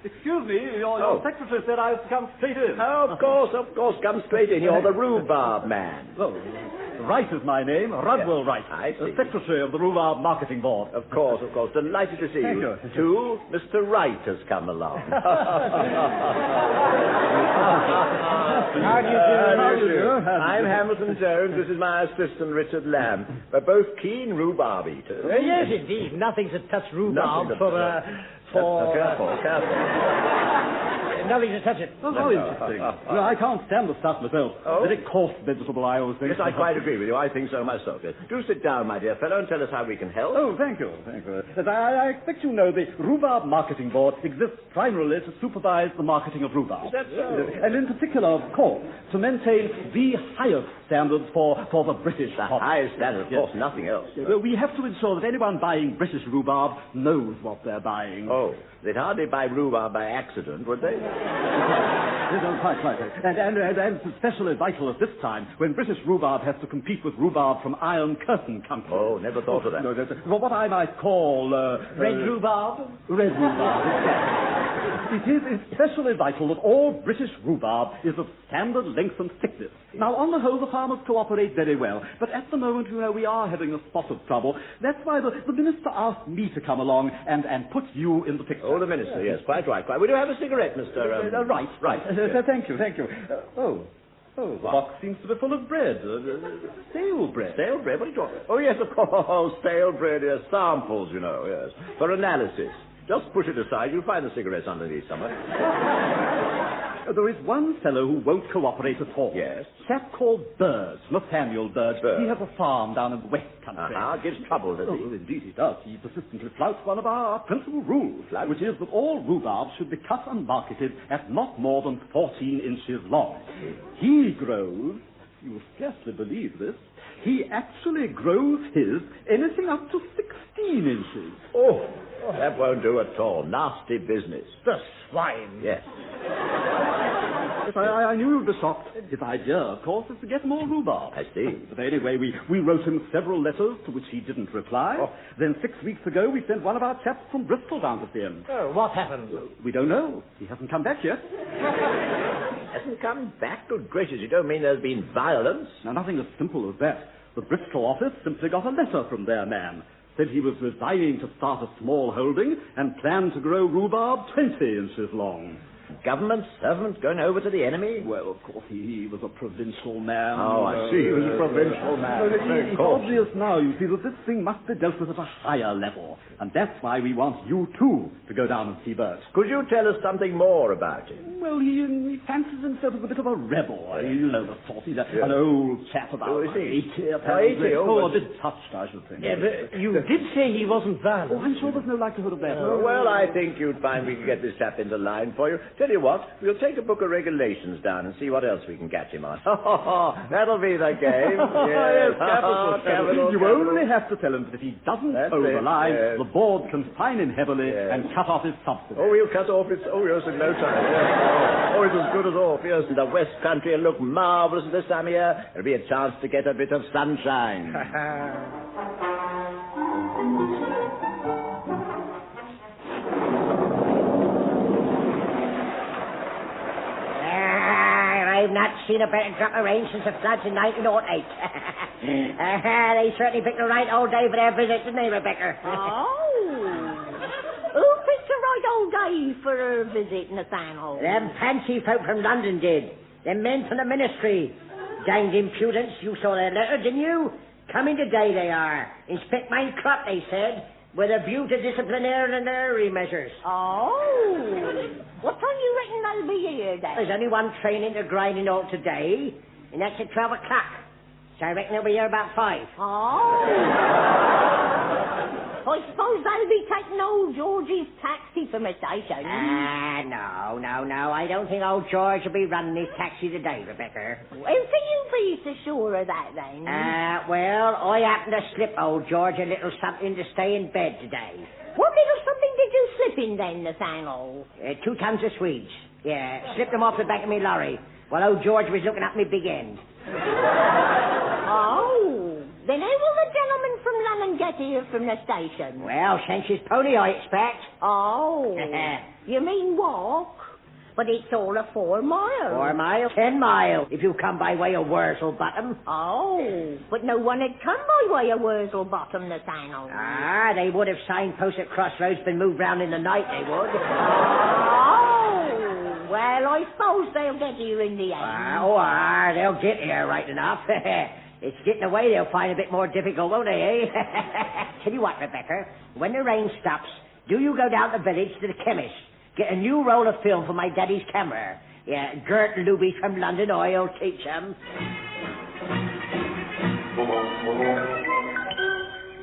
Excuse me, your secretary said I was to come straight in. Oh, of course, come straight in. You're the Rhubarb man. Oh, Wright is my name, Rudwell Wright, I see. secretary of the Rhubarb Marketing Board. Of course. Delighted to see you. Too, Mr. Wright has come along. How do you do? I'm Hamilton Jones. This is my assistant, Richard Lamb. We're both keen rhubarb eaters. Yes, indeed. Nothing to touch rhubarb Careful. Nothing to touch it. Oh, how interesting. Well, I can't stand the stuff myself. Oh? Very coarse vegetable, I always think. Yes, I quite agree with you. I think so myself. Yes. Do sit down, my dear fellow, and tell us how we can help. Oh, thank you. Yes, I expect you know the Rhubarb Marketing Board exists primarily to supervise the marketing of rhubarb. Is that so? And in particular, of course, to maintain the highest standards for the British The crop. highest standard, of course, nothing else. We have to ensure that anyone buying British rhubarb knows what they're buying. Oh, they'd hardly buy rhubarb by accident, would they? Yes, quite. And it's especially vital at this time when British rhubarb has to compete with rhubarb from Iron Curtain country. Oh, never thought of that. No, well, what I might call... Red rhubarb? Red rhubarb, exactly. It is especially vital that all British rhubarb is of standard length and thickness. Now, on the whole, the farmers cooperate very well, but at the moment, we are having a spot of trouble. That's why the minister asked me to come along and put you in the picture. Oh, the minister, yes, quite right. Would you have a cigarette, Mr. Right. Thank you. The box seems to be full of bread. Stale bread. Stale bread? What are you talking about? Oh, yes, of course. Stale bread, yes. Samples, yes. For analysis. Just push it aside. You'll find the cigarettes underneath somewhere. There is one fellow who won't cooperate at all. Yes? Chap called Bird, Nathaniel Bird. He has a farm down in the West Country. Gives trouble, does he? Oh, indeed he does. He persistently flouts one of our principal rules, which is that all rhubarb should be cut and marketed at not more than 14 inches long. He grows, you will scarcely believe this, he actually grows his anything up to 16 inches. Oh, that won't do at all. Nasty business. The swine. Yes. Yes, I knew you'd be shocked. His idea, of course, is to get more rhubarb. I see. But anyway, we wrote him several letters to which he didn't reply. Oh. Then 6 weeks ago, we sent one of our chaps from Bristol down to see him. Oh, what happened? We don't know. He hasn't come back yet. Hasn't come back? Good gracious, you don't mean there's been violence? Now, nothing as simple as that. The Bristol office simply got a letter from their man. Said he was resigning to start a small holding and planned to grow rhubarb 20 inches long. Government servant going over to the enemy? Well, of course, he was a provincial man. Oh, I see. He was a provincial man. It's obvious now, you see, that this thing must be dealt with at a higher level. And that's why we want you, too, to go down and see Bert. Could you tell us something more about him? Well, he fancies himself as a bit of a rebel. You know the sort. He's an old chap about 80, apparently. 80? Oh, a bit touched, I should think. Yeah, but you did say he wasn't violent. Oh, I'm sure there's no likelihood of that. Well, I think you'd find we can get this chap into line for you. Tell you what, we'll take a book of regulations down and see what else we can catch him on. That'll be the game. Yes, capital. Capital. You only have to tell him that if he doesn't toe the line, the board can fine him heavily and cut off his subsidy. Oh, we'll cut off its... Oh, yes, in no time. Yes. Oh, it's as good as off. Yes, and the West Country will look marvellous this time of year. There'll be a chance to get a bit of sunshine. I've not seen a better drop of rain since the floods in 1908. They certainly picked the right old day for their visit, didn't they, Rebecca? Who picked the right old day for a visit, Nathaniel? Them fancy folk from London did. Them men from the ministry. Danged impudence. You saw their letter, didn't you? Coming today they are. Inspect my crop, they said, with a view to disciplinary measures. Oh. What time you reckon they'll be here, then? There's only one train into grinding all today, and that's at 12 o'clock. So I reckon they'll be here about 5. Oh. I suppose they'll be taking old George's taxi from the station. No. I don't think old George will be running his taxi today, Rebecca. How can you be so sure of that, then? Well, I happened to slip old George a little something to stay in bed today. What little something did you slip in, then, Nathaniel? 2 tons of Swedes. Yeah, slipped them off the back of my lorry while old George was looking at me big end. Oh. Then how will the gentleman from London get here from the station? Well, since his pony, I expect. Oh. You mean walk? But it's all a 4 mile. 4 miles? 10 miles, if you come by way of Wurzel Bottom. Oh. But no one had come by way of Wurzel Bottom, Nathaniel. They would have signposts at crossroads been moved round in the night, they would. Oh. Well, I suppose they'll get here in the end. They'll get here right enough. It's getting away they'll find a bit more difficult, won't they, eh? Tell you what, Rebecca, when the rain stops, do you go down to the village to the chemist. Get a new roll of film for my daddy's camera. Yeah, Gert Luby from London Oil, teach 'em.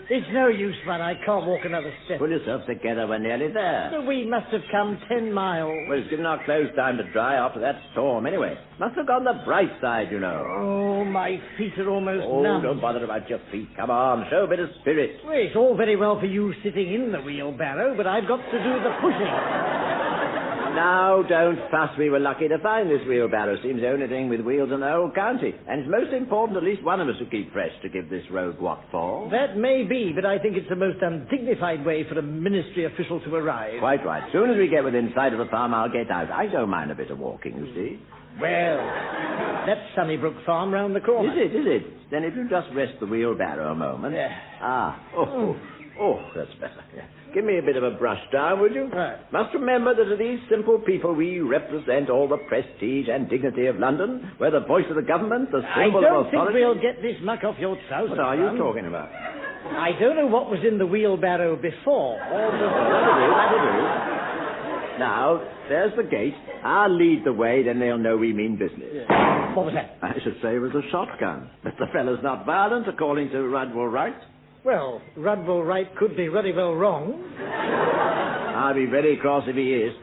It's no use, man. I can't walk another step. Pull yourself together. We're nearly there. We must have come 10 miles. Well, it's given our clothes time to dry after that storm, anyway. Must look on the bright side, you know. Oh, my feet are almost numb. Don't bother about your feet. Come on, show a bit of spirit. Well, it's all very well for you sitting in the wheelbarrow, but I've got to do the pushing. Now, don't fuss. We were lucky to find this wheelbarrow. Seems the only thing with wheels in the whole county. And it's most important at least one of us to keep fresh to give this road what for. That may be, but I think it's the most undignified way for a ministry official to arrive. Quite right. As soon as we get within sight of the farm, I'll get out. I don't mind a bit of walking, you see. Well, that's Sunnybrook Farm round the corner. Is it? Then if you just rest the wheelbarrow a moment. Oh, that's better. Yeah. Give me a bit of a brush down, would you? Right. Must remember that to these simple people we represent all the prestige and dignity of London. We're the voice of the government, the symbol of authority. I don't think we'll get this muck off your trousers. What are you talking about? I don't know what was in the wheelbarrow before. That'll do. Now, there's the gate. I'll lead the way, then they'll know we mean business. Yeah. What was that? I should say it was a shotgun. But the fellow's not violent, according to Rudwell Wright. Well, Rudwell Wright could be very well wrong. I'll be very cross if he is.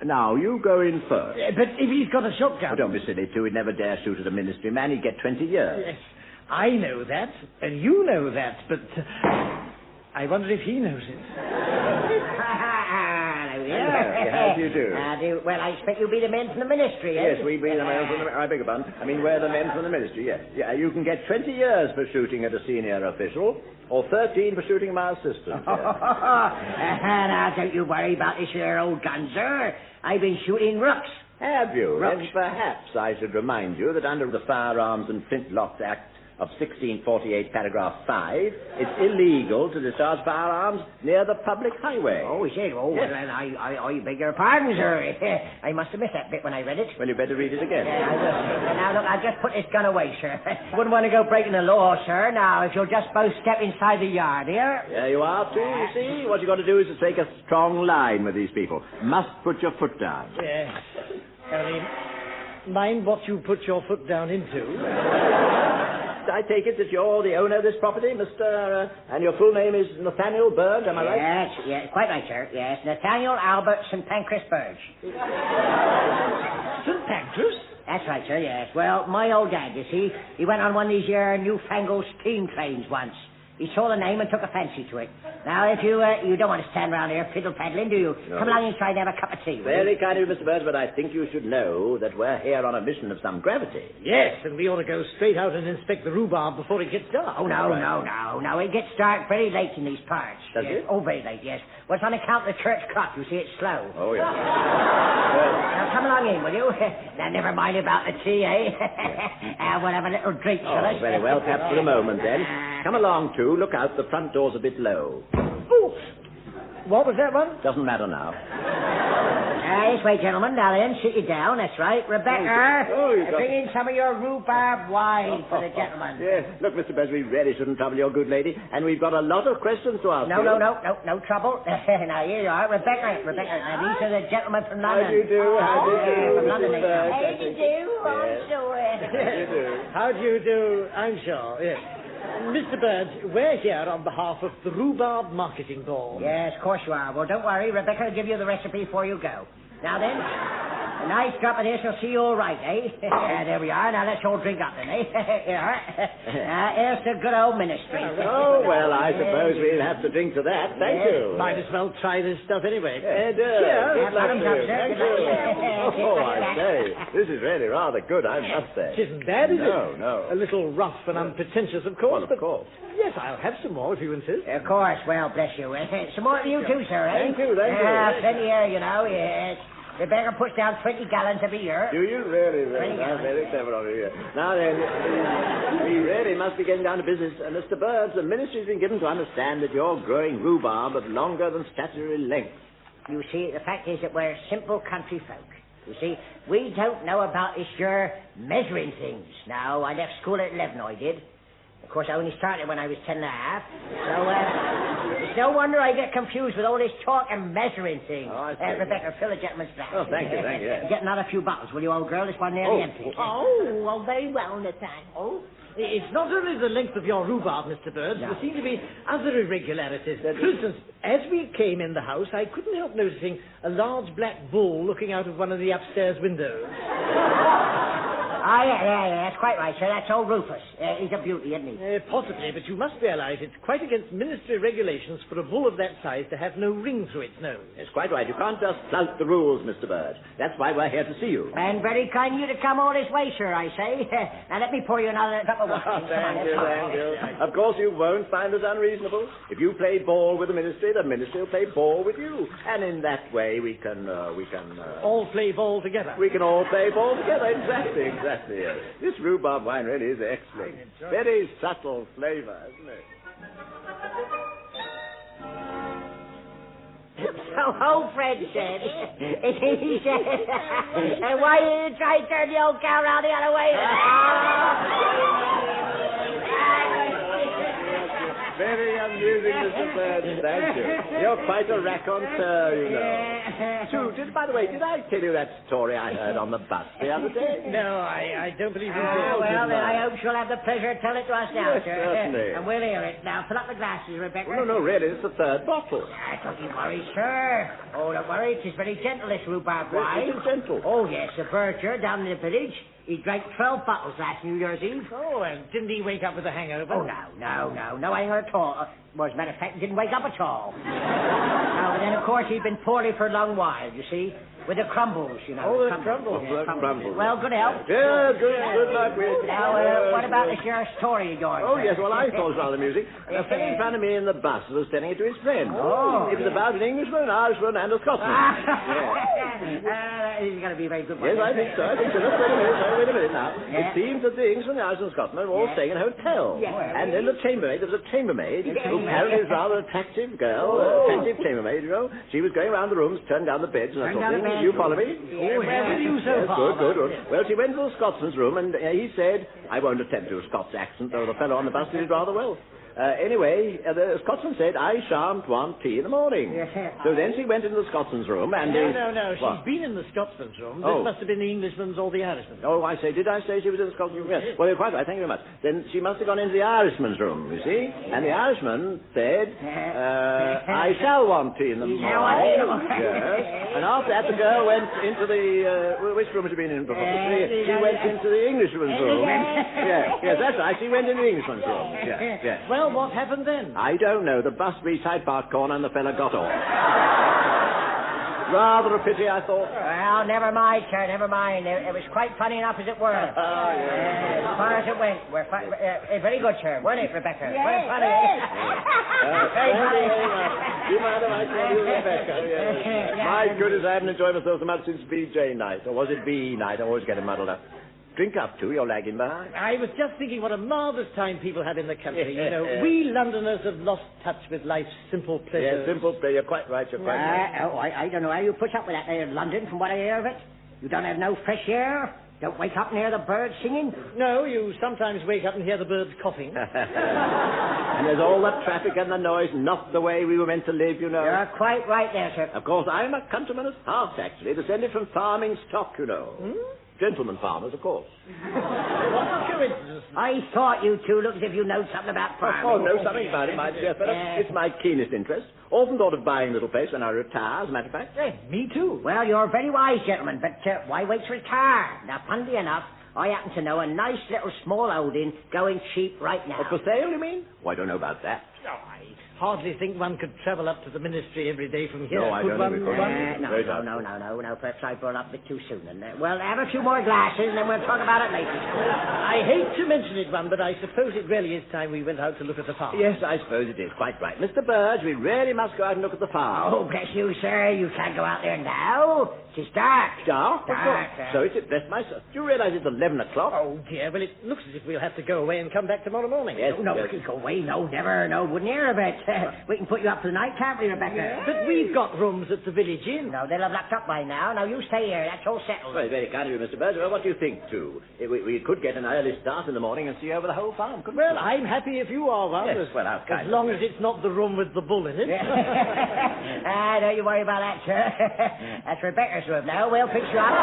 Now, you go in first. But if he's got a shotgun... Oh, don't be silly, too. He'd never dare shoot at a ministry man. He'd get 20 years. Yes, I know that, and you know that, but I wonder if he knows it. How do you do? Well, I expect you'll be the men from the ministry, eh? Yes, we be the men from the... I beg your pardon. I mean, we're the men from the ministry, yes. Yeah, you can get 20 years for shooting at a senior official, or 13 for shooting my assistant. Now, don't you worry about this here old gun, sir. I've been shooting rooks. Have you? Rooks. Then perhaps I should remind you that under the Firearms and Flintlocks Act of 1648, paragraph 5, it's illegal to discharge firearms near the public highway. Oh, is it? Oh, yes. Well, then I beg your pardon, sir. I must have missed that bit when I read it. Well, you better read it again. I will. Now, look, I'll just put this gun away, sir. Wouldn't want to go breaking the law, sir. Now, if you'll just both step inside the yard here. There you are, too, you see. What you got to do is to take a strong line with these people. Must put your foot down. Yes. I mean, mind what you put your foot down into. I take it that you're the owner of this property, Mr. And your full name is Nathaniel Bird, am I right? Yes, quite right, sir. Yes, Nathaniel Albert St. Pancras Burge. St. Pancras? That's right, sir, yes. Well, my old dad, you see, he went on one of these here newfangled steam trains once. He saw the name and took a fancy to it. Now, if you don't want to stand around here fiddle-paddling, do you? No. Come along inside and have a cup of tea. Very kind of you, Mr. Bird, but I think you should know that we're here on a mission of some gravity. Yes, and we ought to go straight out and inspect the rhubarb before it gets dark. Oh, no. It gets dark very late in these parts. Does it? Oh, very late, yes. Well, it's on account of the church clock. You see, it's slow. Oh, yes. Now, come along in, will you? Now, never mind about the tea, eh? We'll have a little drink, shall Oh, very well, perhaps for a moment, then. Come along, too. Look out, the front door's a bit low. Oh, what was that one? Doesn't matter now. This way, gentlemen. Now then, sit you down. That's right. Rebecca, bring in some of your rhubarb wine for the gentleman. Yes. Look, Mr. Bez, we really shouldn't trouble your good lady, and we've got a lot of questions to ask you. No trouble. Now, here you are. Rebecca. Now, these are the gentlemen from London. How do you do? From London, they come. How do you do? I'm sure. How do you do? I'm sure, yes. Mr. Bird, we're here on behalf of the Rhubarb Marketing Board. Yes, of course you are. Well, don't worry. Rebecca will give you the recipe before you go. Now then, a nice drop of this will see you all right, eh? There we are. Now let's all drink up then, eh? Here. Here's the good old ministry. Oh, well, I suppose we'll have to drink to that. Thank you. Might as well try this stuff anyway. Cheers. Good luck, sir. Thank you. Oh, I say, this is really rather good, I must say. It isn't bad, is it? No. A little rough and unpretentious, of course. Well, of course. Yes, I'll have some more if you insist. Of course. Well, bless you. Some more for you too, sir, eh? Thank you. Plenty here, you know, yes. Rebecca puts down 20 gallons every year. Do you really? That's very clever of you. Now then, we really must be getting down to business. Mr. Bird, the ministry's been given to understand that you're growing rhubarb of longer than statutory length. You see, the fact is that we're simple country folk. You see, we don't know about this your measuring things. Now, I left school at 11, I did. Of course, I only started when I was 10 and a half. So, it's no wonder I get confused with all this talk and measuring things. Rebecca, fill the gentleman's glass. Oh, thank you. Get another few bottles, will you, old girl? This one nearly empty. Oh, very well, Nathan. Oh? It's not only the length of your rhubarb, Mr. Bird. No. There seem to be other irregularities. For instance, as we came in the house, I couldn't help noticing a large black bull looking out of one of the upstairs windows. Yeah, that's quite right, sir. That's old Rufus. He's a beauty, isn't he? Possibly, but you must realize it's quite against ministry regulations for a bull of that size to have no ring through its nose. It's quite right. You can't just flout the rules, Mr. Bird. That's why we're here to see you. And very kind of you to come all this way, sir, I say. Now, let me pour you another cup of water. Thank you. Of course, you won't find us unreasonable. If you play ball with the ministry will play ball with you. And in that way, we can all play ball together. We can all play ball together. Exactly. Yes. This rhubarb wine really is excellent. Very subtle flavor, isn't it? So old Fred said, he said, and why didn't you try to turn the old cow around the other way? Very amusing, Mr. Burns. Thank you. You're quite a raconteur, you know. By the way, did I tell you that story I heard on the bus the other day? No, I don't believe you Oh, did. well, then I hope she'll have the pleasure to tell it to us now, Yes, sir. certainly. And we'll hear it. Now, fill up the glasses, Rebecca. No, really, it's the third bottle. Don't you worry, sir. Oh, don't worry. It is very gentle, this rhubarb wine. It is gentle. Oh, yes. The Berger down in the village, he drank 12 bottles last New Year's Eve. Oh, and didn't he wake up with a hangover? Oh, no hangover at all. Well, as a matter of fact, he didn't wake up at all. No, and then, of course, he'd been poorly for a long while, you see. With the crumbles, you know. Oh, the crumbles. Yeah, crumbles. Well, good health. Yeah, good luck with Now, what about this your story of yours? Oh, yes, well, I thought it was rather amusing. A fellow in front of me in the bus was telling it to his friend. Oh. It was about an Englishman, an Irishman, and a Scotsman. This is going to be a very good one. Yes, I think so. Let's wait a minute now. Yeah. It seems that the Englishman, the Irishman, and the Scotsman were all staying in a hotel. Yeah. And then there was a chambermaid, who apparently was a rather attractive girl, attractive chambermaid, you know. She was going around the rooms, turning down the beds and that sort of thing. You follow me? Oh, where with you so far? Good. Well, she went to the Scotsman's room, and he said, I won't attempt to do a Scots accent, though the fellow on the bus did it rather well. Anyway, the Scotsman said, I shan't want tea in the morning. So then she went into the Scotsman's room, and... No. She's been in the Scotsman's room. This must have been the Englishman's or the Irishman's. Oh, I say, did I say she was in the Scotsman's room? Yes. Well, you're quite right, thank you very much. Then she must have gone into the Irishman's room, you see? And the Irishman said, I shall want tea in the morning. Yes. And after that, the girl went into the... which room had she been in before? She went into the Englishman's room. Yes, that's right. She went into the Englishman's room. Yes. Well, what happened then? I don't know. The bus reached Hyde Park Corner and the fella got off. Rather a pity, I thought. Well, never mind, sir, never mind. It was quite funny enough as it were. As far as it went. Very good, sir. Wasn't it, Rebecca? Yes. Very funny. Very funny. You mind if I tell you, Rebecca? Yes. My goodness, I haven't enjoyed myself so much since BJ night. Or was it B night? I always get it muddled up. Drink up, too. You're lagging behind. I was just thinking what a marvellous time people have in the country. You know, we Londoners have lost touch with life's simple pleasures. Yes, simple pleasure. You're quite right. I don't know how you put up with that there in London, from what I hear of it. You don't have no fresh air? Don't wake up and hear the birds singing? No, you sometimes wake up and hear the birds coughing. And there's all the traffic and the noise, not the way we were meant to live, you know. You're quite right there, sir. Of course, I'm a countryman at heart, actually, descended from farming stock, you know. Gentlemen farmers, of course. What a coincidence. I thought you two looked as if you know something about farming. Oh, know something about it, my dear fellow. It's my keenest interest. Often thought of buying a little place when I retire, as a matter of fact. Me too. Well, you're very wise, gentlemen, but why wait to retire? Now, funnily enough, I happen to know a nice little small holding going cheap right now. For sale, you mean? Oh, I don't know about that. Oh, I hardly think one could travel up to the ministry every day from here. No, I don't think we could. No. Perhaps I brought up a bit too soon. Well, have a few more glasses, and then we'll talk about it later. I hate to mention it, but I suppose it really is time we went out to look at the farm. Yes, I suppose it is. Quite right. Mr. Burge, we really must go out and look at the farm. Oh, bless you, sir. You can't go out there now. It's dark. Dark? Dark. So it's bless myself. Do you realize it's 11 o'clock? Oh, dear. Well, it looks as if we'll have to go away and come back tomorrow morning. Yes. No, we can go away. No, never. No, wouldn't hear of it. We can put you up for the night, can't we, Rebecca? Yes. But we've got rooms at the village inn. No, they'll have locked up by now. Now, you stay here. That's all settled. Very, very kind of you, Mr. Burge. Well, what do you think, too? We could get an early start in the morning and see over the whole farm, couldn't we? Well, I'm happy if you are, Ron. Yes, well, as long as it's not the room with the bull in it. Don't you worry about that, sir. That's Rebecca's room now. We'll fix you up.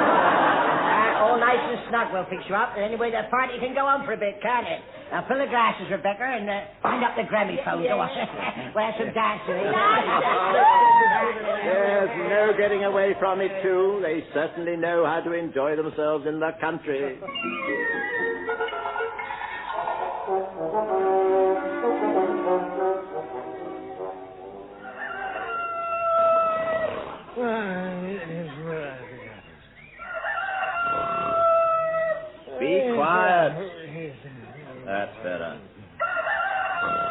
All nice and snug, we'll fix you up. And anyway, the party can go on for a bit, can't it? Now, fill the glasses, Rebecca, and wind up the gramophone. Go on. We'll have some dancing. There's no getting away from it, too. They certainly know how to enjoy themselves in the country. Be quiet. That's better.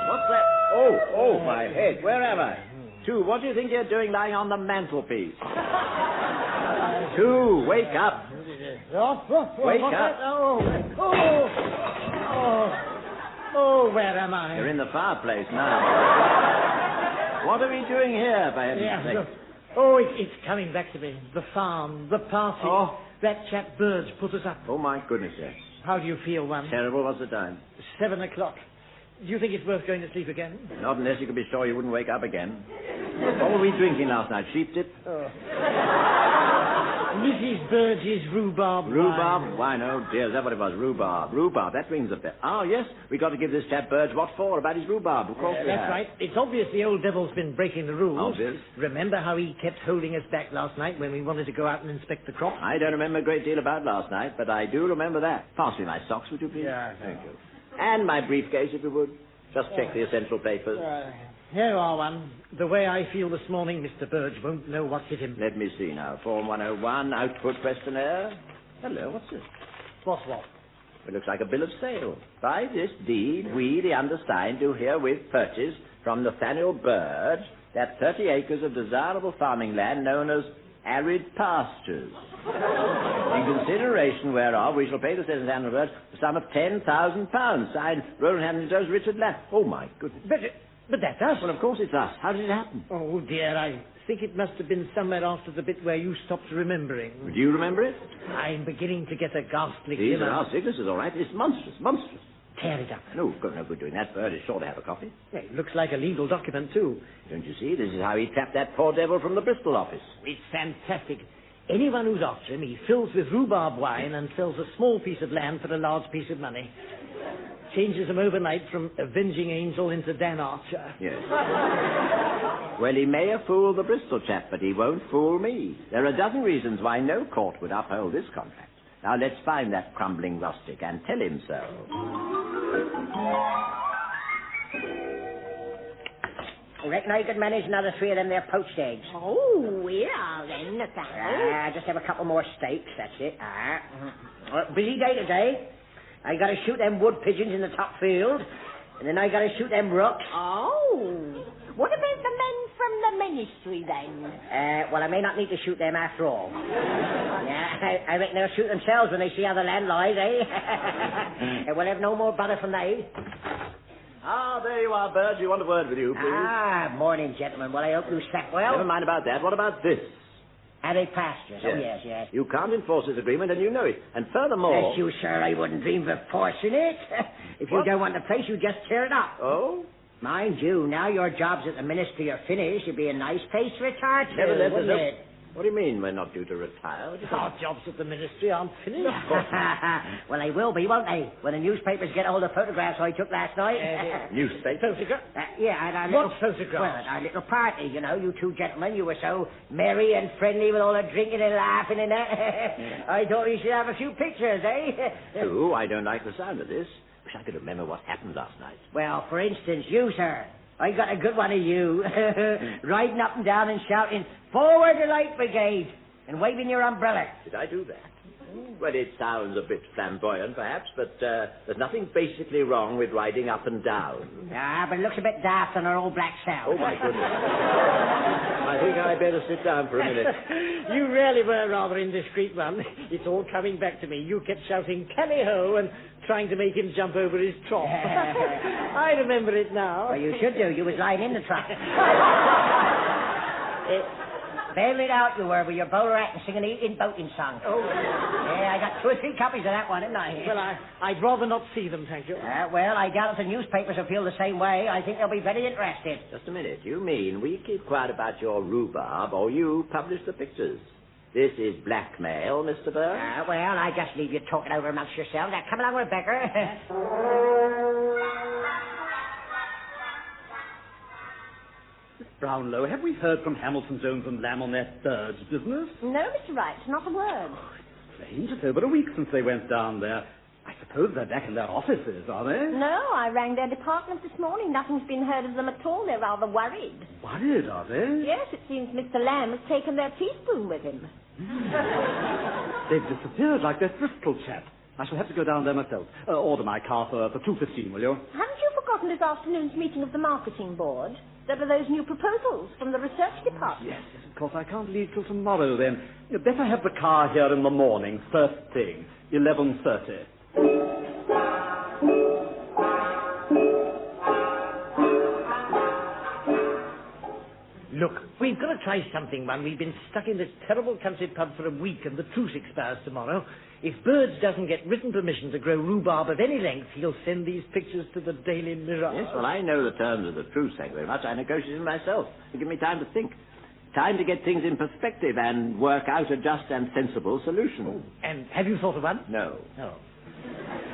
What's that? Oh, my head. Where am I? Two, what do you think you're doing lying on the mantelpiece? Two, wake up. Wake up. Oh, where am I? You're in the fireplace now. What are we doing here, for heaven's sake? Oh, it's coming back to me. The farm, the party. Oh. That chap Burge put us up. Oh, my goodness, yes. How do you feel, one? Terrible. What's the time? 7 o'clock. Do you think it's worth going to sleep again? Not unless you could be sure you wouldn't wake up again. What were we drinking last night? Sheep dip? Oh. Mrs. Burge's rhubarb wine. Rhubarb wine? Oh, dear, is that what it was? Rhubarb. Rhubarb, that rings a bell. Oh, yes, we got to give this chap Burge what for, about his rhubarb. Of course we That's have. right. It's obvious the old devil's been breaking the rules. Obvious. Remember how he kept holding us back last night when we wanted to go out and inspect the crop? I don't remember a great deal about last night, but I do remember that. Pass me my socks, would you please? Yeah. Thank you. And my briefcase, if you would. Just check the essential papers. Here you are, one. The way I feel this morning, Mr. Burge won't know what's hit him. Let me see now. Form 101, output questionnaire. Hello, what's this? What's what? It looks like a bill of sale. By this deed, we, the undersigned, do herewith purchase from Nathaniel Burge that 30 acres of desirable farming land known as arid pastures. In consideration whereof, we shall pay the citizens Nathaniel Burge the sum of £10,000. Signed, Rodenham Richard Lamb. Oh, my goodness. But that's us. Well, of course it's us. How did it happen? Oh, dear, I think it must have been somewhere after the bit where you stopped remembering. Do you remember it? I'm beginning to get a ghastly These glimmer. are our signatures, all right. It's monstrous, monstrous. Tear it up. No, got no good doing that. Bird is sure to have a copy. Yeah, it looks like a legal document, too. Don't you see? This is how he trapped that poor devil from the Bristol office. It's fantastic. Anyone who's after him, he fills with rhubarb wine and sells a small piece of land for a large piece of money. Changes him overnight from avenging angel into Dan Archer. Yes. Well, he may have fooled the Bristol chap, but he won't fool me. There are a dozen reasons why no court would uphold this contract. Now, let's find that crumbling rustic and tell him so. I reckon I could manage another 3 of them there poached eggs. Oh, yeah, then, Nathaniel. Just have a couple more steaks, that's it. Busy day today. I got to shoot them wood pigeons in the top field, and then I got to shoot them rooks. Oh. What about the men from the ministry, then? Well, I may not need to shoot them after all. Yeah, I reckon they'll shoot themselves when they see how the land lies, eh? We'll have no more bother from they. Ah, there you are, Burge. We want a word with you, please. Morning, gentlemen. Well, I hope you slept well. Never mind about that. What about this? Arid pastures. Yes. Oh, yes. You can't enforce this agreement, and you know it. And furthermore... Bless you, sir, I wouldn't dream of enforcing it. If you don't want the place, you just tear it up. Oh? Mind you, now your jobs at the ministry are finished, it'd be a nice place to retire to, Nevertheless, wouldn't it? What do you mean we're not due to retire? Our jobs at the ministry aren't finished. Well, they will be, won't they? When the newspapers get hold of photographs I took last night. Newspaper? Photograph? At our What little... photograph? Well, at our little party, you know, you two gentlemen, you were so merry and friendly with all the drinking and laughing and that. I thought we should have a few pictures, eh? Ooh, I don't like the sound of this. Wish I could remember what happened last night. Well, for instance, you, sir. I got a good one of you. Riding up and down and shouting, "Forward the Light Brigade!" and waving your umbrella. Did I do that? Well, it sounds a bit flamboyant, perhaps, but there's nothing basically wrong with riding up and down. But it looks a bit daft on our old black sound. Oh, my goodness. I think I'd better sit down for a minute. You really were rather indiscreet, one. It's all coming back to me. You kept shouting, "Tally-ho," and trying to make him jump over his trough. I remember it now. Well, you should do. You was lying in the trough. Bail it out, you were, with your bowler hat and singing in boating song. Oh. Yeah, I got 2 or 3 copies of that one, didn't I? Well, I'd rather not see them, thank you. Well, I doubt if the newspapers will feel the same way. I think they'll be very interested. Just a minute. You mean we keep quiet about your rhubarb, or you publish the pictures? This is blackmail, Mr. Burr? Well, I just leave you talking over amongst yourselves. Now, come along, Rebecca. Brownlow, have we heard from Hamilton, Jones and Lamb on that Burge business? No, Mr. Wright, not a word. Strange, it's over a week since they went down there. I suppose they're back in their offices, are they? No, I rang their department this morning. Nothing's been heard of them at all. They're rather worried. Worried, are they? Yes, it seems Mr. Lamb has taken their teaspoon with him. They've disappeared like that Bristol chap. I shall have to go down there myself. Order my car for 2:15, will you? Haven't you forgotten this afternoon's meeting of the marketing board? There are those new proposals from the research department. Yes, of course. I can't leave till tomorrow, then. You'd better have the car here in the morning, first thing, 11:30. Look, we've got to try something, man. We've been stuck in this terrible country pub for a week, and the truce expires tomorrow. If Birds doesn't get written permission to grow rhubarb of any length, he'll send these pictures to the Daily Mirror. Yes, well, I know the terms of the truce, thank you very much. I negotiated them myself. They give me time to think. Time to get things in perspective and work out a just and sensible solution. Oh, and have you thought of one? No. Oh.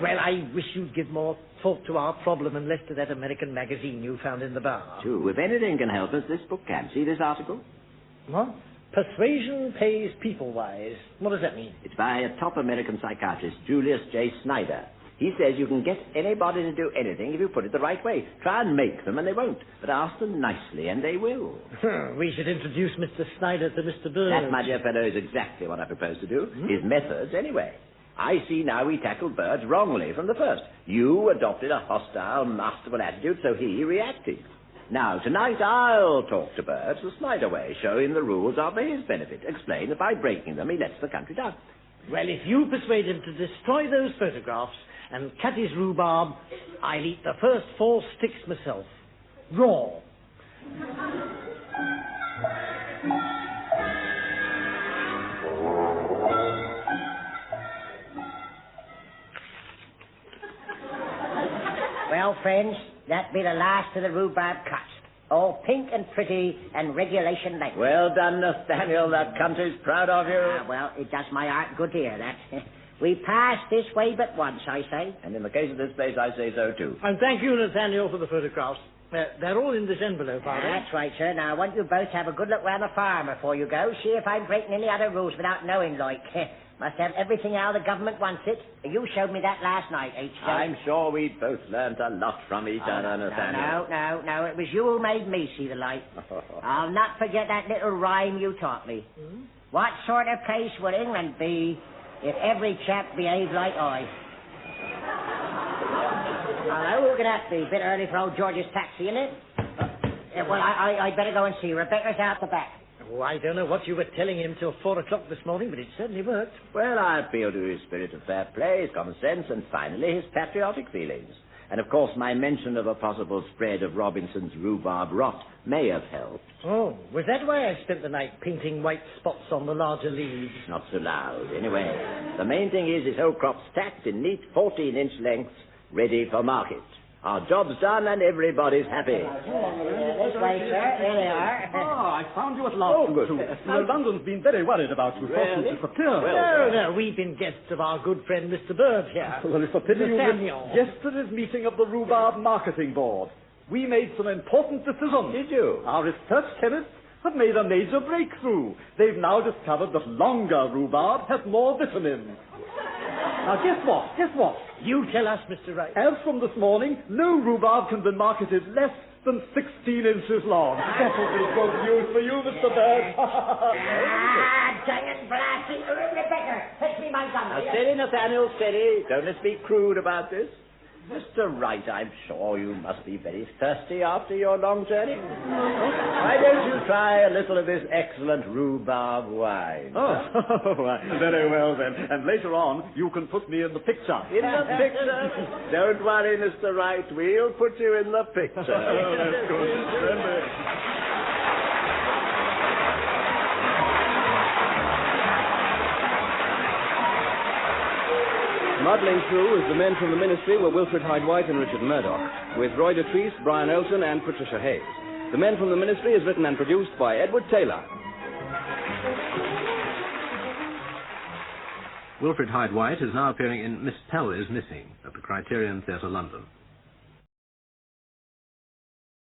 Well, I wish you'd give more thought to our problem and less to that American magazine you found in the bar. True. If anything can help us, this book can. See this article? What? Persuasion pays people-wise. What does that mean? It's by a top American psychiatrist, Julius J. Snyder. He says you can get anybody to do anything if you put it the right way. Try and make them and they won't. But ask them nicely and they will. We should introduce Mr. Snyder to Mr. Bird. That, my dear fellow, is exactly what I propose to do. His methods, anyway. I see now we tackled Birds wrongly from the first. You adopted a hostile, masterful attitude, so he reacted. Now, tonight I'll talk to Birds the Snyder way, show him the rules are for his benefit, explain that by breaking them he lets the country down. Well, if you persuade him to destroy those photographs and cut his rhubarb, I'll eat the first 4 sticks myself. Raw. Well, friends, that be the last of the rhubarb cuts. All pink and pretty and regulation length. Well done, Nathaniel. That country's proud of you. Well, it does my heart good to hear that. We pass this way but once, I say. And in the case of this place, I say so, too. And thank you, Nathaniel, for the photographs. They're all in this envelope, are they? That's right, sir. Now, I want you both to have a good look round the farm before you go. See if I'm breaking any other rules without knowing, like. Must have everything how the government wants it. You showed me that last night, H.J. I'm sure we both learnt a lot from each other, Nathaniel. No. It was you who made me see the light. I'll not forget that little rhyme you taught me. What sort of place would England be if every chap behaved like I? Hello, who could that be? Bit early for old George's taxi, isn't it? Well, I'd better go and see. Rebecca's out the back. Oh, I don't know what you were telling him till 4 o'clock this morning, but it certainly worked. Well, I appeal to his spirit of fair play, his common sense, and finally his patriotic feelings. And, of course, my mention of a possible spread of Robinson's rhubarb rot may have helped. Oh, was that why I spent the night painting white spots on the larger leaves? Not so loud. Anyway, the main thing is his whole crop stacked in neat 14-inch lengths, ready for market. Our job's done and everybody's happy. This way, sir. Here they are. I found you at last. good. London's been very worried about you. Thought you disappeared. No, we've been guests of our good friend Mr. Bird here. Well, it's a pity you Nathaniel. missed yesterday's meeting of the Rhubarb Marketing Board. We made some important decisions. Did you? Our research chemists have made a major breakthrough. They've now discovered that longer rhubarb has more vitamins. Now, guess what? You tell us, Mr. Wright. As from this morning, no rhubarb can be marketed less than 16 inches long. That will be good news for you, Mr. Bird. Dang it, blasting. Rebecca, fetch me my gun. Now, steady, Nathaniel, steady. Don't let's be crude about this. Mr. Wright, I'm sure you must be very thirsty after your long journey. Why don't you try a little of this excellent rhubarb wine? Very well, then. And later on, you can put me in the picture. In the picture? Don't worry, Mr. Wright. We'll put you in the picture. That's good. Muddling through as the men from the Ministry were Wilfred Hyde-White and Richard Murdoch, with Roy Dotrice, Brian Elton and Patricia Hayes. The Men from the Ministry is written and produced by Edward Taylor. Wilfred Hyde-White is now appearing in Miss Pell is Missing at the Criterion Theatre, London.